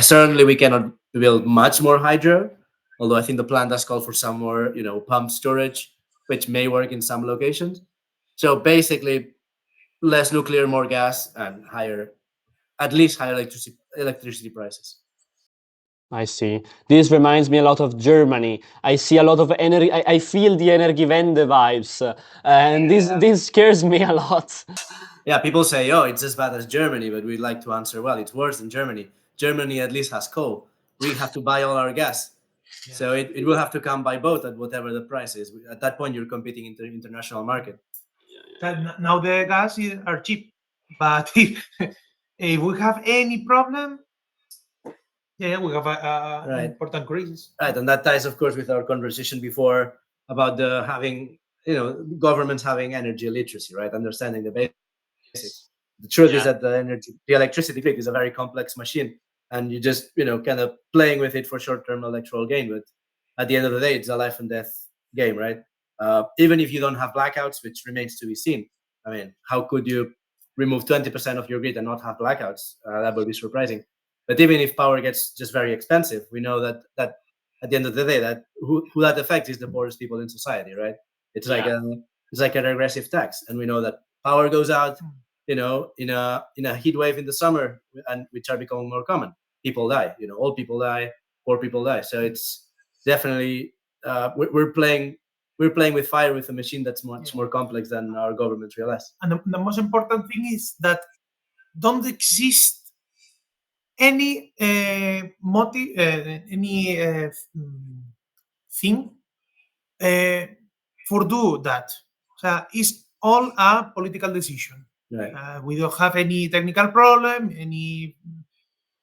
Certainly, we cannot build much more hydro, although I think the plan does call for some more, pump storage, which may work in some locations. So basically, less nuclear, more gas, and at least higher electricity prices. I see. This reminds me a lot of Germany. I see a lot of energy. I feel the Energiewende vibes, and this scares me a lot. Yeah, people say, oh, it's as bad as Germany, but we'd like to answer, well, it's worse than Germany. Germany at least has coal. We have to buy all our gas. Yeah. So it will have to come by boat at whatever the price is. At that point, you're competing in the international market. Now the gas are cheap, but if we have any problem, we have an important crisis. Right, and that ties, of course, with our conversation before about the governments having energy literacy, right? Understanding the basics. The truth is that the electricity grid is a very complex machine, and you just kind of playing with it for short-term electoral gain. But at the end of the day, it's a life and death game, right? Even if you don't have blackouts, which remains to be seen. I mean, how could you remove 20% of your grid and not have blackouts? That would be surprising. But even if power gets just very expensive, we know that at the end of the day, that who that affects is the poorest people in society, right? It's like a regressive tax, and we know that power goes out, in a heat wave in the summer, and which are becoming more common. People die, old people die, poor people die. So it's definitely we're playing with fire with a machine that's much more complex than our governments realize. And the most important thing is that don't exist any motive, any thing for do that. So it's all a political decision. Right. We don't have any technical problem, any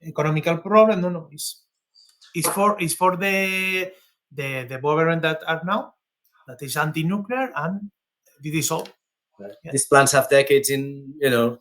economical problem. No. It's for the government that are now, that is anti-nuclear, and this is all. Right. Yeah. These plants have decades to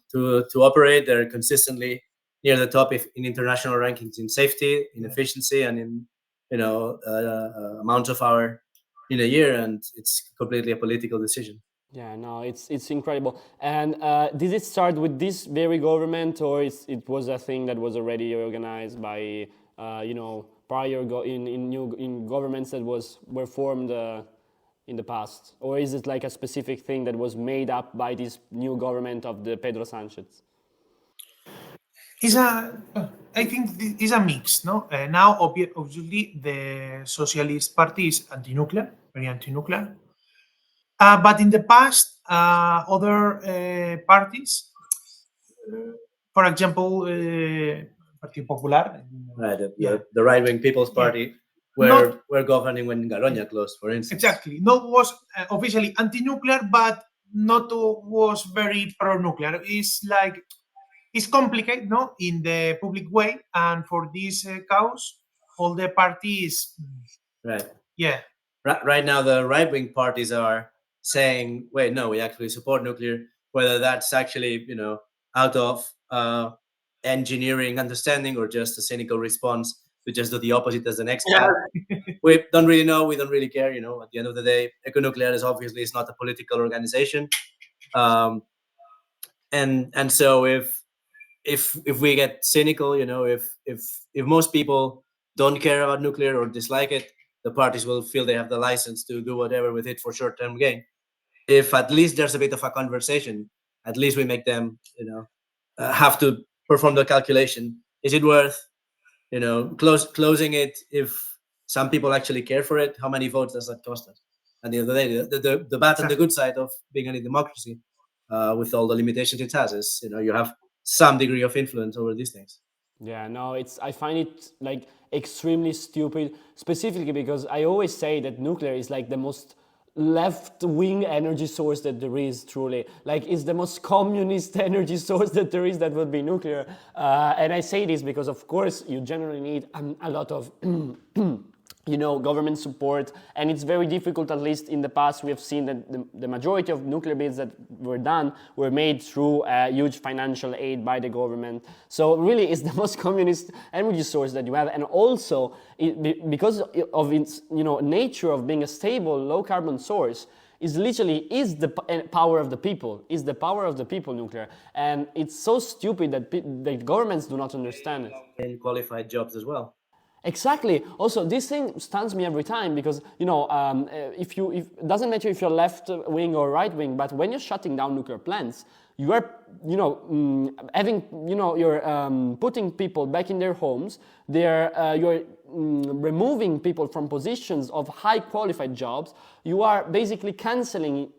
operate. They're consistently near the top in international rankings in safety, in efficiency, and in amount of hour in a year, and it's completely a political decision. Yeah, no, it's incredible. And did it start with this very government, or it was a thing that was already organized by prior in governments that were formed in the past, or is it like a specific thing that was made up by this new government of the Pedro Sanchis? I think it's a mix, no? Now, obviously, the Socialist Party is anti-nuclear, very anti-nuclear. But in the past, other parties, for example, Partido Popular, right? The right-wing People's Party, were governing when Garoña closed, for instance. Exactly. Not was officially anti-nuclear, but not was very pro-nuclear. It's complicated, no, in the public way, and for this cause, all the parties. Right. Yeah. Right now, the right-wing parties are saying, "Wait, no, we actually support nuclear." Whether that's actually, out of engineering understanding or just a cynical response to just do the opposite as the next guy. We don't really know. We don't really care. At the end of the day, Econuclear is obviously not a political organization, and so if we get cynical, if most people don't care about nuclear or dislike it, the parties will feel they have the license to do whatever with it for short-term gain. If at least there's a bit of a conversation, at least we make them, have to perform the calculation. Is it worth, closing it if some people actually care for it? How many votes does that cost us? At the end of the day, the bad and the good side of being a democracy, with all the limitations it has, is you have some degree of influence over these things. Yeah, no, I find it like extremely stupid, specifically because I always say that nuclear is like the most left-wing energy source that there is, truly. Like, it's the most communist energy source that there is, that would be nuclear. And I say this because, of course, you generally need a lot of government support, and it's very difficult. At least in the past, we have seen that the majority of nuclear bids that were done were made through huge financial aid by the government. So really, it's the most communist energy source that you have, and also because of its nature of being a stable, low carbon source, is the power of the people. Is the power of the people nuclear, and it's so stupid that governments do not understand it. And qualified jobs as well. Exactly. Also, this thing stuns me every time because it doesn't matter if you're left wing or right wing, but when you're shutting down nuclear plants, you are, having, you're putting people back in their homes. You're removing people from positions of high qualified jobs. You are basically canceling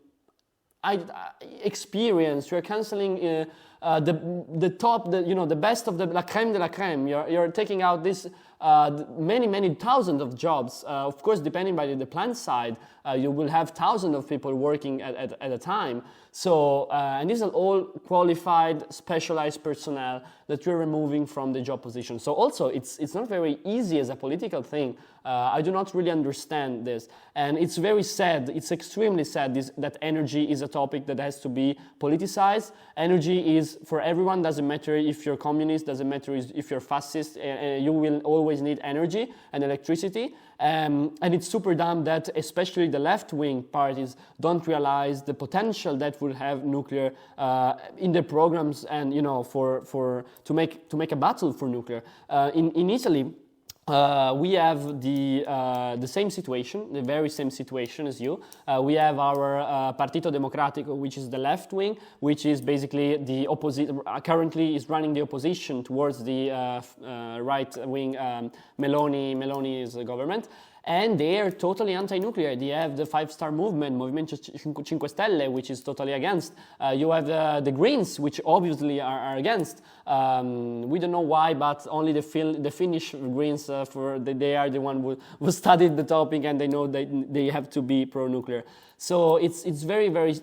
experience. You're canceling the top, the best of the la crème de la crème. You're taking out this many thousands of jobs. Of course, depending by the plant side, you will have thousands of people working at a time. So, and these are all qualified, specialized personnel that you're removing from the job position. So also, it's not very easy as a political thing. I do not really understand this. And it's very sad, it's extremely sad that energy is a topic that has to be politicized. Energy is for everyone, doesn't matter if you're communist, doesn't matter if you're fascist, you will always need energy and electricity. And it's super dumb that especially the left-wing parties don't realize the potential that will have nuclear in the programs, and to make a battle for nuclear. In Italy, we have the same situation, the very same situation as you. We have our Partito Democratico, which is the left wing, which is basically the opposite. Currently, is running the opposition towards the right wing Meloni's government. And they are totally anti-nuclear. They have the five-star movement, Movimento 5 Stelle, which is totally against. You have the Greens, which obviously are against. We don't know why, but only the Finnish Greens, they are the one who studied the topic, and they know they have to be pro-nuclear. So it's very, very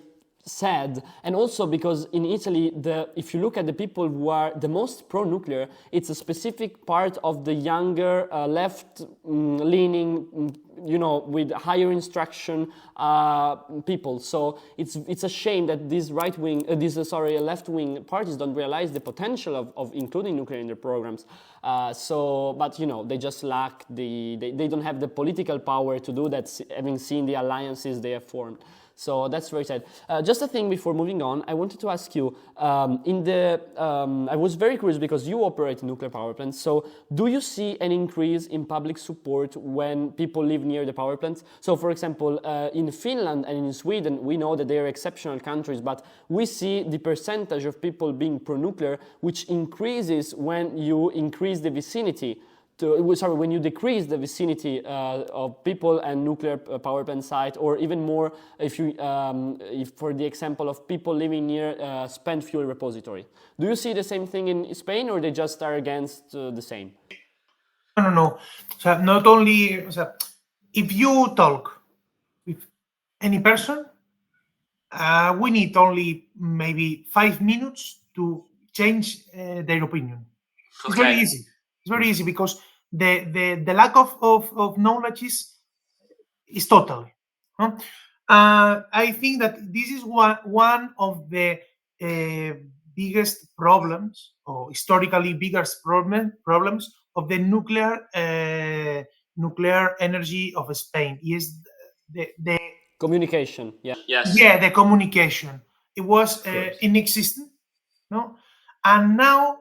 sad. And also because in Italy, if you look at the people who are the most pro-nuclear, it's a specific part of the younger left-leaning, with higher instruction people. So it's a shame that these left-wing parties don't realize the potential of including nuclear in their programs. But they just lack they don't have the political power to do that, having seen the alliances they have formed. So that's very sad. Just a thing before moving on, I wanted to ask you, I was very curious because you operate nuclear power plants, so do you see an increase in public support when people live near the power plants? So for example, in Finland and in Sweden, we know that they are exceptional countries, but we see the percentage of people being pro-nuclear, which increases when you increase the vicinity. When you decrease the vicinity of people and nuclear power plant site, or even more if for the example of people living near spent fuel repository. Do you see the same thing in Spain, or they just are against the same? No. So not only, if you talk with any person, we need only maybe 5 minutes to change their opinion. It's very easy. It's very easy because the lack of knowledge is total. I think that this is one of the biggest problems, or historically biggest problems of the nuclear energy of Spain is the communication. Yeah. Yes. Yeah, the communication. It was inexistent, no, and now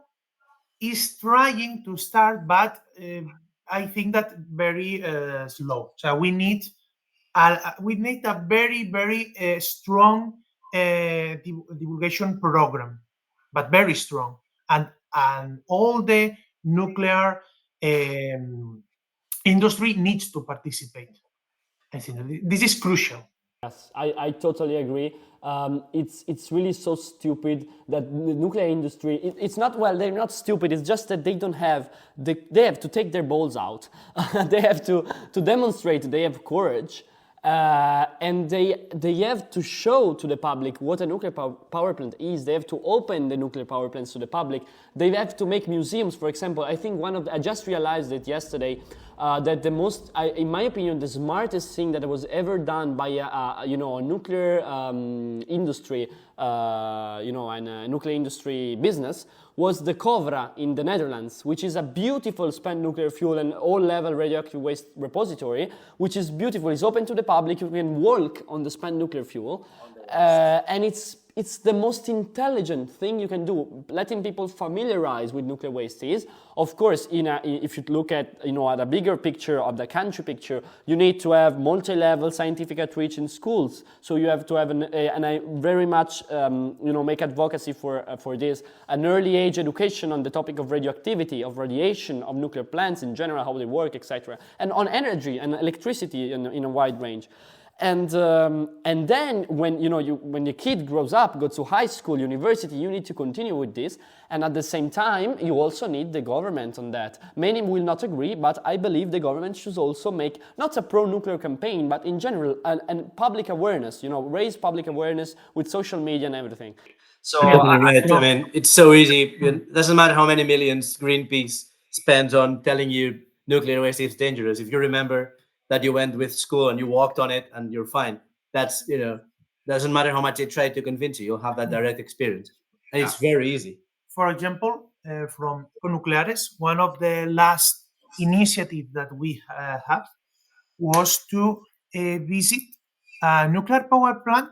is trying to start, but I think that very slow. So we need a very, very strong divulgation program, but very strong, and all the nuclear industry needs to participate. I think this is crucial. Yes, I totally agree. It's really so stupid that the nuclear industry, it's not, well, they're not stupid, it's just that they don't have, they have to take their balls out. They have to demonstrate they have courage. And they have to show to the public what a nuclear power plant is. They have to open the nuclear power plants to the public. They have to make museums, for example. I think I just realized it yesterday, that the most, in my opinion, the smartest thing that was ever done by a nuclear industry, and a nuclear industry business was the Covra in the Netherlands, which is a beautiful spent nuclear fuel and all-level radioactive waste repository, which is beautiful. It's open to the public. You can walk on the spent nuclear fuel, and it's it's the most intelligent thing you can do. Letting people familiarize with nuclear waste is, of course, if you look at at a bigger picture of the country picture, you need to have multi-level scientific outreach in schools. So you have to have and I very much make advocacy for this, an early age education on the topic of radioactivity, of radiation, of nuclear plants in general, how they work, etc., and on energy and electricity in a wide range. And then when when your kid grows up, goes to high school, university, you need to continue with this. And at the same time, you also need the government on that. Many will not agree, but I believe the government should also make not a pro-nuclear campaign, but in general, and public awareness. Raise public awareness with social media and everything. So right. I mean, it's so easy. It doesn't matter how many millions Greenpeace spends on telling you nuclear waste is dangerous. If you remember that you went with school and you walked on it and you're fine. That's, doesn't matter how much they try to convince you, you'll have that direct experience. And it's very easy. For example, from Econucleares, one of the last initiatives that we have was to visit a nuclear power plant,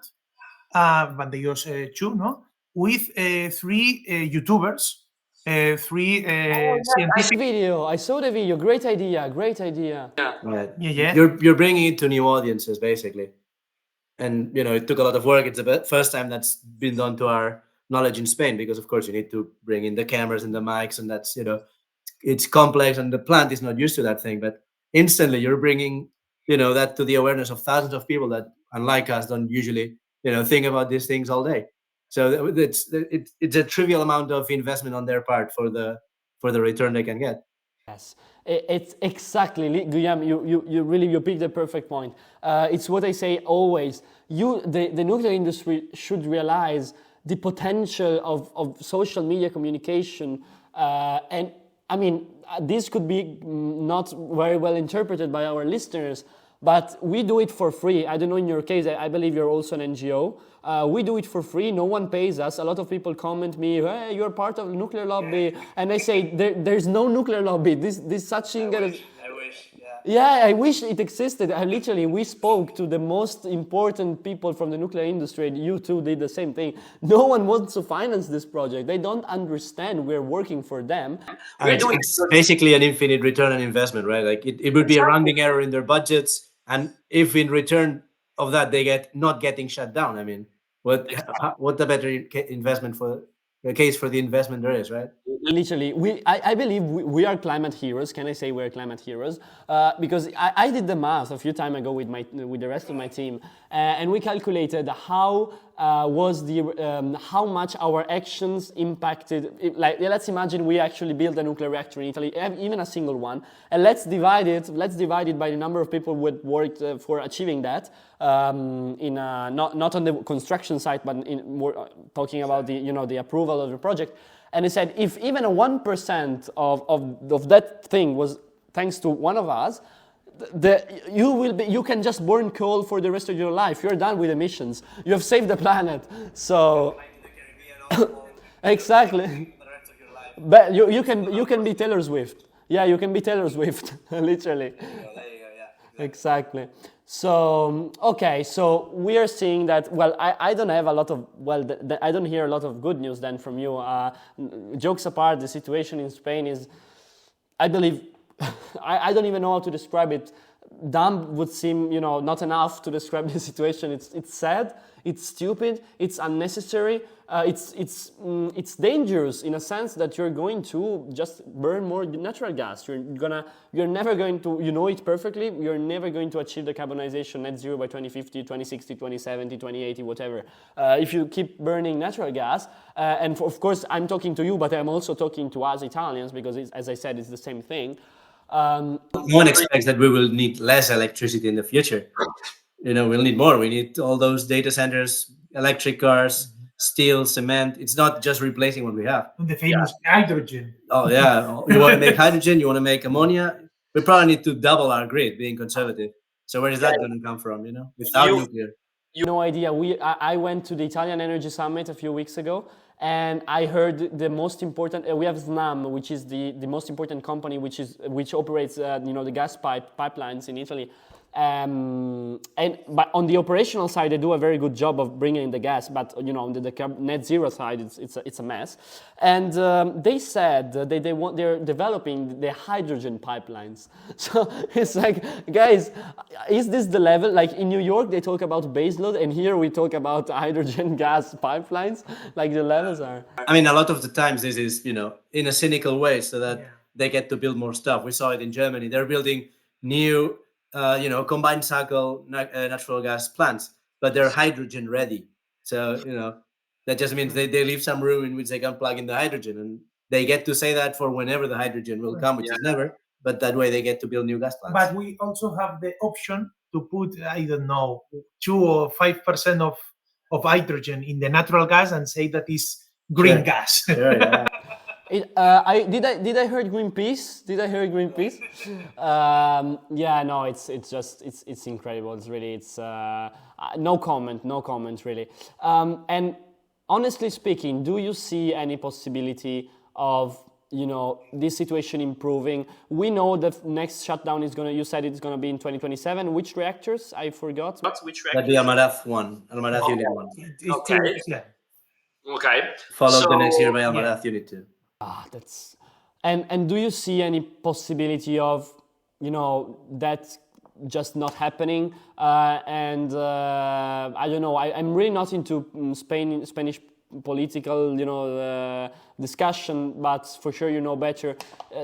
Vandellós 2, no? With 3 YouTubers, 3 scientific. I saw the video. Great idea. Right. Yeah. You're bringing it to new audiences, basically. And, it took a lot of work. It's the first time that's been done to our knowledge in Spain, because, of course, you need to bring in the cameras and the mics, and that's, it's complex, and the plant is not used to that thing. But instantly, you're bringing, that to the awareness of thousands of people that, unlike us, don't usually, think about these things all day. So it's a trivial amount of investment on their part for the return they can get. Yes, it's exactly, Guillem, you picked the perfect point. It's what I say always. The nuclear industry should realize the potential of social media communication. And I mean, this could be not very well interpreted by our listeners, but we do it for free. I don't know in your case, I believe you're also an NGO. We do it for free. No one pays us. A lot of people comment me, hey, you're part of the nuclear lobby. And I say, there's no nuclear lobby. This such thing. I wish. Yeah, I wish it existed. We spoke to the most important people from the nuclear industry, and you two did the same thing. No one wants to finance this project. They don't understand we're working for them. It's basically an infinite return on investment, right? Like it would be a rounding error in their budgets. And if in return of that, they get not getting shut down, I mean, what the better investment for the case for the investment there is, right? Literally, I believe we are climate heroes. Can I say we're climate heroes? Because I did the math a few time ago with the rest of my team, and we calculated how how much our actions impacted. Let's imagine we actually built a nuclear reactor in Italy, even a single one, and let's divide it by the number of people who had worked for achieving that. Not on the construction site, but in more talking about the approval of the project. And he said, if even a 1% of that thing was thanks to one of us, you can just burn coal for the rest of your life. You're done with emissions. You have saved the planet. So exactly. But you can be Taylor Swift. Yeah, you can be Taylor Swift, literally. There you go, yeah. Exactly. So, okay, so we are seeing that, well, I don't have a lot of, I don't hear a lot of good news then from you. Jokes apart, the situation in Spain is, I believe, I don't even know how to describe it. Dumb would seem, not enough to describe the situation. It's sad, it's stupid, it's unnecessary, it's dangerous in a sense that you're going to just burn more natural gas. You're never going to, it perfectly, you're never going to achieve the carbonization net zero by 2050, 2060, 2070, 2080, whatever. If you keep burning natural gas, and of course I'm talking to you, but I'm also talking to us Italians, because as I said, it's the same thing. No one expects that we will need less electricity in the future. We'll need more. We need all those data centers, electric cars, steel, cement. It's not just replacing what we have. The famous hydrogen. Oh, yeah. You want to make hydrogen, you want to make ammonia. We probably need to double our grid, being conservative. So where is that going to come from, without nuclear? No idea. I went to the Italian Energy Summit a few weeks ago, and I heard the most important. We have Snam, which is the most important company, which operates the gas pipelines in Italy. But on the operational side, they do a very good job of bringing in the gas. But on the net zero side, it's a mess. And they said that they're developing the hydrogen pipelines. So it's like, guys, is this the level? Like in New York, they talk about baseload, and here we talk about hydrogen gas pipelines. Like the levels are. I mean, a lot of the times this is in a cynical way, so that they get to build more stuff. We saw it in Germany. They're building new combined cycle natural gas plants, but they're hydrogen ready. So, that just means they leave some room in which they can plug in the hydrogen, and they get to say that for whenever the hydrogen will come, which is never, but that way they get to build new gas plants. But we also have the option to put, 2 or 5% of hydrogen in the natural gas and say that is green gas. Sure, yeah. Did I hear Greenpeace? No, it's incredible. It's no comment really. And honestly speaking, do you see any possibility of this situation improving? We know the next shutdown is you said it's gonna be in 2027. Which reactors? I forgot. Which reactors? The Almaraz one, Almaraz Unit 1. Okay. Okay. Followed the next year by Almaraz Unit 2. That's and do you see any possibility of that just not happening? I don't know. I'm really not into Spanish political discussion, but for sure you know better.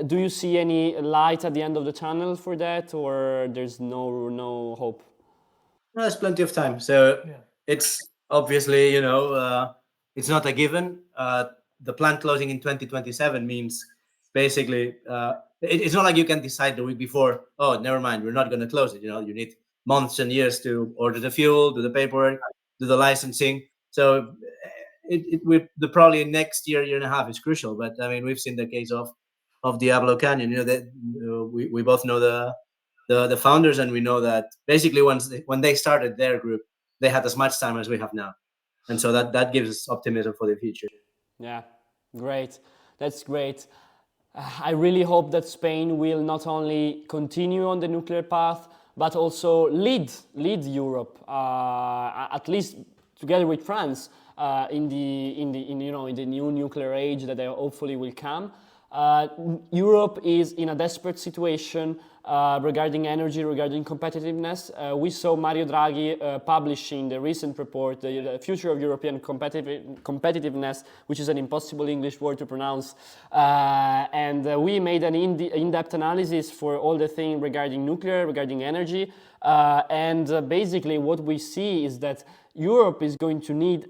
Do you see any light at the end of the tunnel for that, or there's no hope? No, there's plenty of time. So it's obviously it's not a given. The plant closing in 2027 means basically it's not like you can decide the week before, oh, never mind, we're not going to close it. You need months and years to order the fuel, do the paperwork, do the licensing. So probably next year and a half is crucial. But I mean, we've seen the case of Diablo Canyon. We both know the founders, and we know that basically when they started their group, they had as much time as we have now, and so that gives us optimism for the future. Yeah, great. That's great. I really hope that Spain will not only continue on the nuclear path, but also lead Europe, at least together with France, in the new nuclear age that hopefully will come. Europe is in a desperate situation regarding energy, regarding competitiveness. We saw Mario Draghi publishing the recent report, the Future of European Competitiveness, which is an impossible English word to pronounce. And we made an in-depth analysis for all the things regarding nuclear, regarding energy. And basically what we see is that Europe is going to need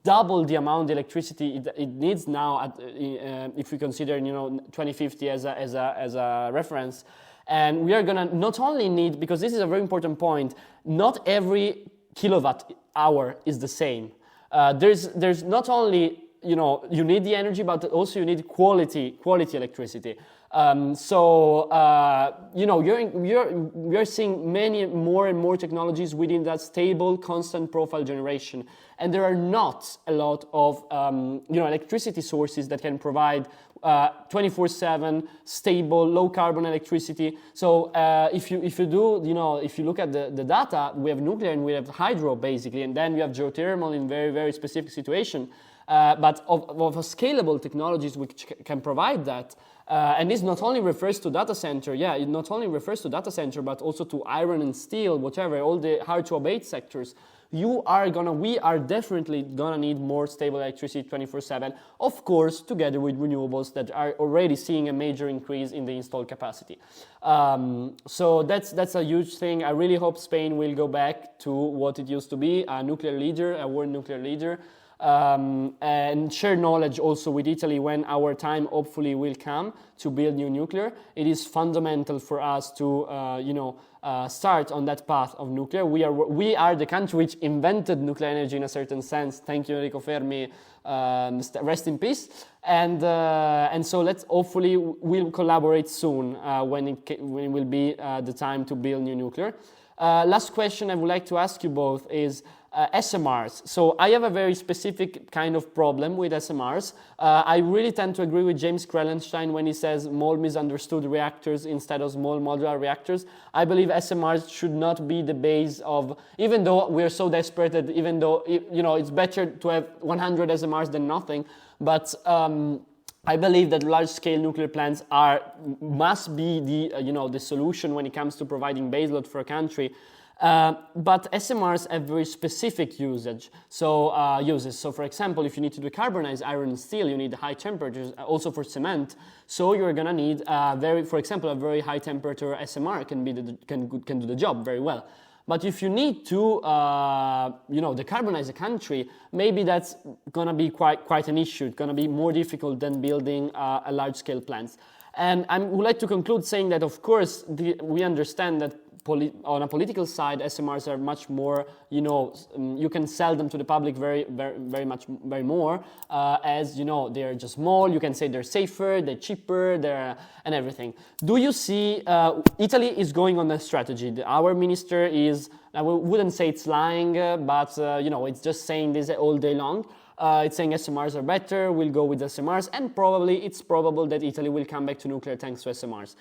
double the amount of electricity it needs now, if we consider 2050 as a reference. And we are gonna not only need, because this is a very important point, not every kilowatt hour is the same. There's not only you need the energy, but also you need quality electricity. We are seeing many more and more technologies within that stable, constant profile generation, and there are not a lot of electricity sources that can provide 24/7 stable, low carbon electricity. So if you look at the data, we have nuclear and we have hydro basically, and then we have geothermal in very, very specific situation. But of a scalable technologies which can provide that. And this not only refers to data center, it not only refers to data center, but also to iron and steel, whatever, all the hard to abate sectors. We are definitely gonna need more stable electricity 24/7, of course, together with renewables that are already seeing a major increase in the installed capacity. So that's a huge thing. I really hope Spain will go back to what it used to be, a nuclear leader, a world nuclear leader. And share knowledge also with Italy when our time hopefully will come to build new nuclear. It is fundamental for us to start on that path of nuclear. We are the country which invented nuclear energy in a certain sense. Thank you, Enrico Fermi. Rest in peace. And so let's hopefully we'll collaborate soon when it will be the time to build new nuclear. Last question I would like to ask you both is, SMRs. So I have a very specific kind of problem with SMRs. I really tend to agree with James Krellenstein when he says small misunderstood reactors instead of small modular reactors. I believe SMRs should not be the base of, even though we're so desperate that even though, it's better to have 100 SMRs than nothing, but I believe that large-scale nuclear plants must be the solution when it comes to providing baseload for a country. But SMRs have very specific uses. So for example, if you need to decarbonize iron and steel, you need high temperatures. Also for cement, so you're gonna need a very high temperature SMR can do the job very well. But if you need to, decarbonize a country, maybe that's gonna be quite an issue. It's gonna be more difficult than building a large-scale plants. And I would like to conclude saying that, of course, we understand that on a political side, SMRs are much more, you can sell them to the public very more, as, they're just small, you can say they're safer, they're cheaper, and everything. Do you see, Italy is going on a strategy. Our minister is, I wouldn't say it's lying, but, it's just saying this all day long. It's saying SMRs are better, we'll go with SMRs, and it's probable that Italy will come back to nuclear thanks to SMRs.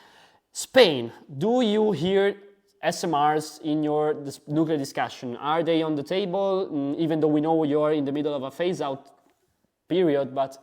Spain, do you hear SMRs in your nuclear discussion? Are they on the table, even though we know you're in the middle of a phase-out period, but...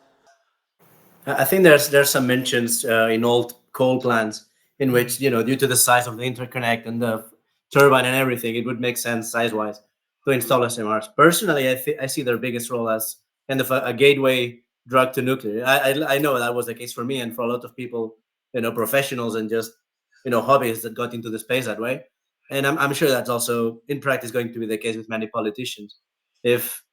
I think there's some mentions in old coal plants in which, due to the size of the interconnect and the turbine and everything, it would make sense size-wise to install SMRs. Personally, I see their biggest role as kind of a gateway drug to nuclear. I know that was the case for me and for a lot of people, professionals and just, hobbyists that got into the space that way. And I'm sure that's also in practice going to be the case with many politicians. If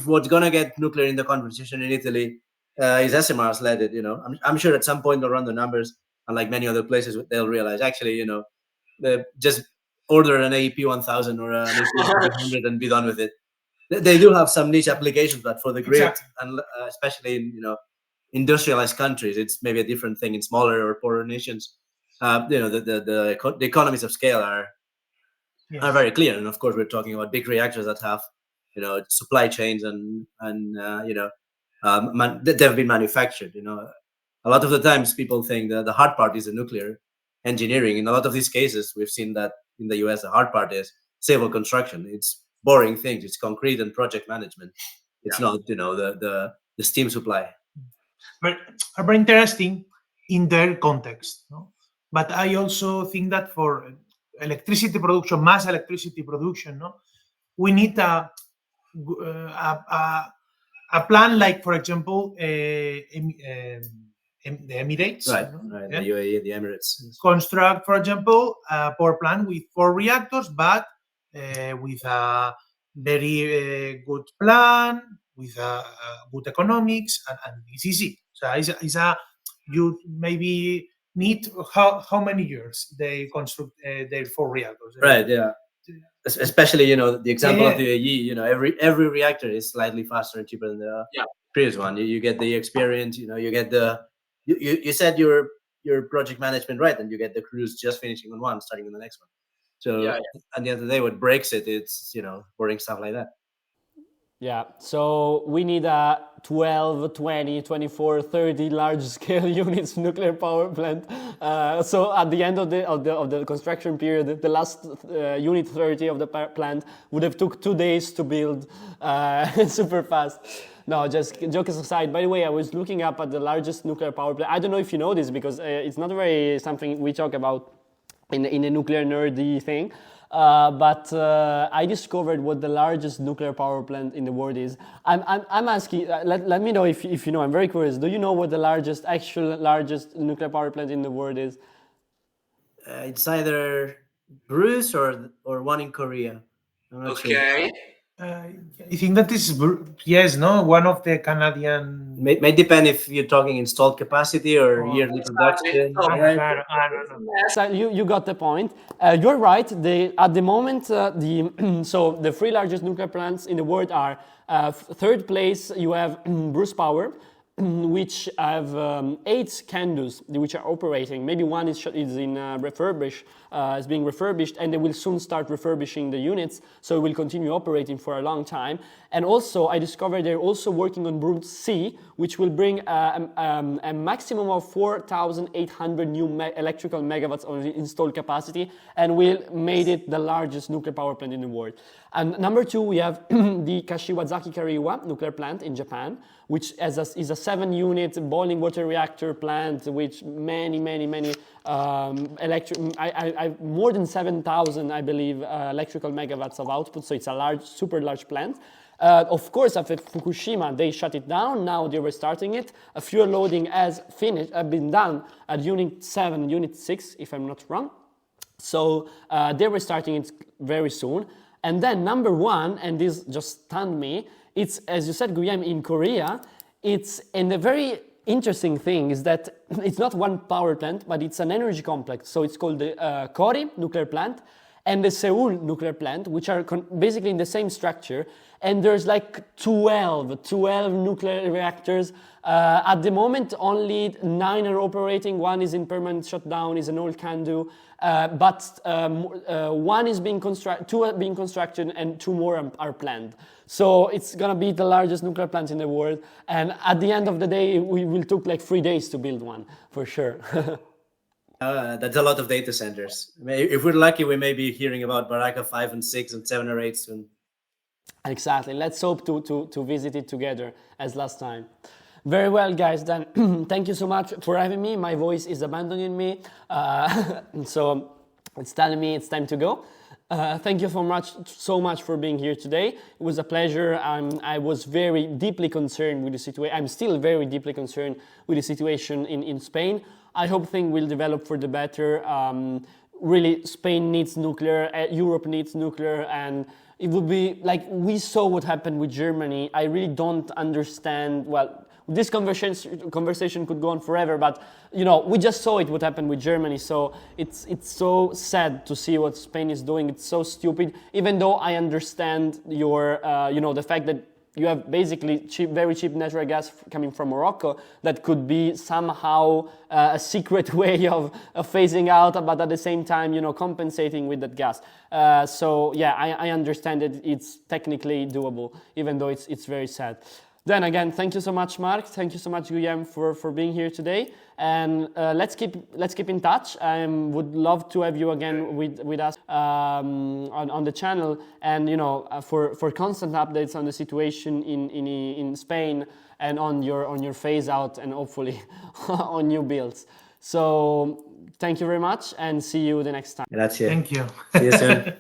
what's going to get nuclear in the conversation in Italy is SMRs led it, I'm sure at some point they'll run the numbers, and like many other places, they'll realize actually, just order an AEP 1000 or an AEP 100 and be done with it. They do have some niche applications, but for the grid, exactly. And especially in industrialized countries, it's maybe a different thing in smaller or poorer nations. The economies of scale are very clear, and of course we're talking about big reactors that have supply chains and they've been manufactured. A lot of the times people think that the hard part is the nuclear engineering. In a lot of these cases, we've seen that in the US, the hard part is civil construction. It's boring things. It's concrete and project management. It's not the steam supply. But very interesting in their context. No? But I also think that for electricity production, mass electricity production, we need a plan like, for example, the Emirates. Right. The UAE, the Emirates. Construct, for example, a power plant with 4 reactors, but with a very good plan, with good economics, and it's easy. So you maybe need how many years they construct their 4 reactors? Right. Yeah. Especially the example of the UAE. Every reactor is slightly faster and cheaper than the previous one. You get the experience. You get you said your project management right, and you get the crews just finishing on one, starting on the next one. So at the end of the day, what breaks it's boring stuff like that. Yeah, so we need a 12, 20, 24, 30 large-scale units nuclear power plant. So at the end of the construction period, the last unit 30 of the plant would have took 2 days to build, super fast. No, just jokes aside. By the way, I was looking up at the largest nuclear power plant. I don't know if you know this because it's not very something we talk about in a nuclear nerdy thing. But I discovered what the largest nuclear power plant in the world is. I'm asking, let me know if you know. I'm very curious. Do you know what the largest nuclear power plant in the world is? It's either Bruce or one in Korea. I'm not sure. I think that is one of the Canadian. May depend if you're talking installed capacity or yearly production. So you got the point. You're right. At the moment, the 3 largest nuclear plants in the world are third place. You have Bruce Power. which have 8 CANDOs which are operating. Maybe one is in is being refurbished, and they will soon start refurbishing the units, so it will continue operating for a long time. And also, I discovered they're also working on Brute C, which will bring a maximum of 4,800 new electrical megawatts of installed capacity, and will made it the largest nuclear power plant in the world. And number 2, we have the Kashiwazaki Kariwa nuclear plant in Japan, which is a 7-unit boiling water reactor plant with many more than 7,000, I believe, electrical megawatts of output. So it's a super large plant. Of course, after Fukushima, they shut it down. Now they were starting it. A fuel loading has been done at Unit 7, Unit 6, if I'm not wrong. So they were starting it very soon. And then number 1, and this just stunned me, it's, as you said, Guillem, in Korea. And the very interesting thing is that it's not one power plant, but it's an energy complex. So it's called the Kori nuclear plant and the Seoul nuclear plant, which are basically in the same structure. And there's like 12 nuclear reactors. At the moment, only 9 are operating. 1 is in permanent shutdown, is an old CANDO. But 1 is being constructed, 2 are being constructed, and 2 more are planned. So it's gonna be the largest nuclear plant in the world. And at the end of the day, we will took like 3 days to build one, for sure. That's a lot of data centers. If we're lucky, we may be hearing about Baraka 5 and 6 and 7 or 8 soon. Exactly. Let's hope to visit it together as last time. Very well, guys. Then thank you so much for having me. My voice is abandoning me, so it's telling me it's time to go. Thank you so much for being here today. It was a pleasure. I was very deeply concerned with the situation. I'm still very deeply concerned with the situation in Spain. I hope things will develop for the better. Really, Spain needs nuclear, Europe needs nuclear, and it would be like we saw what happened with Germany. I really don't understand. Well, this conversation could go on forever, but you know, we just saw what happened with Germany. So it's so sad to see what Spain is doing. It's so stupid. Even though I understand your the fact that you have basically very cheap natural gas coming from Morocco that could be somehow a secret way of phasing out, but at the same time, compensating with that gas. So yeah, I understand that it's technically doable, even though it's very sad. Then again, thank you so much, Marc. Thank you so much, Guillem, for being here today. And let's keep in touch. I would love to have you again with us on the channel, and for constant updates on the situation in Spain and on your phase out, and hopefully on new builds. So thank you very much, and see you the next time. Grazie. Thank you. See you soon.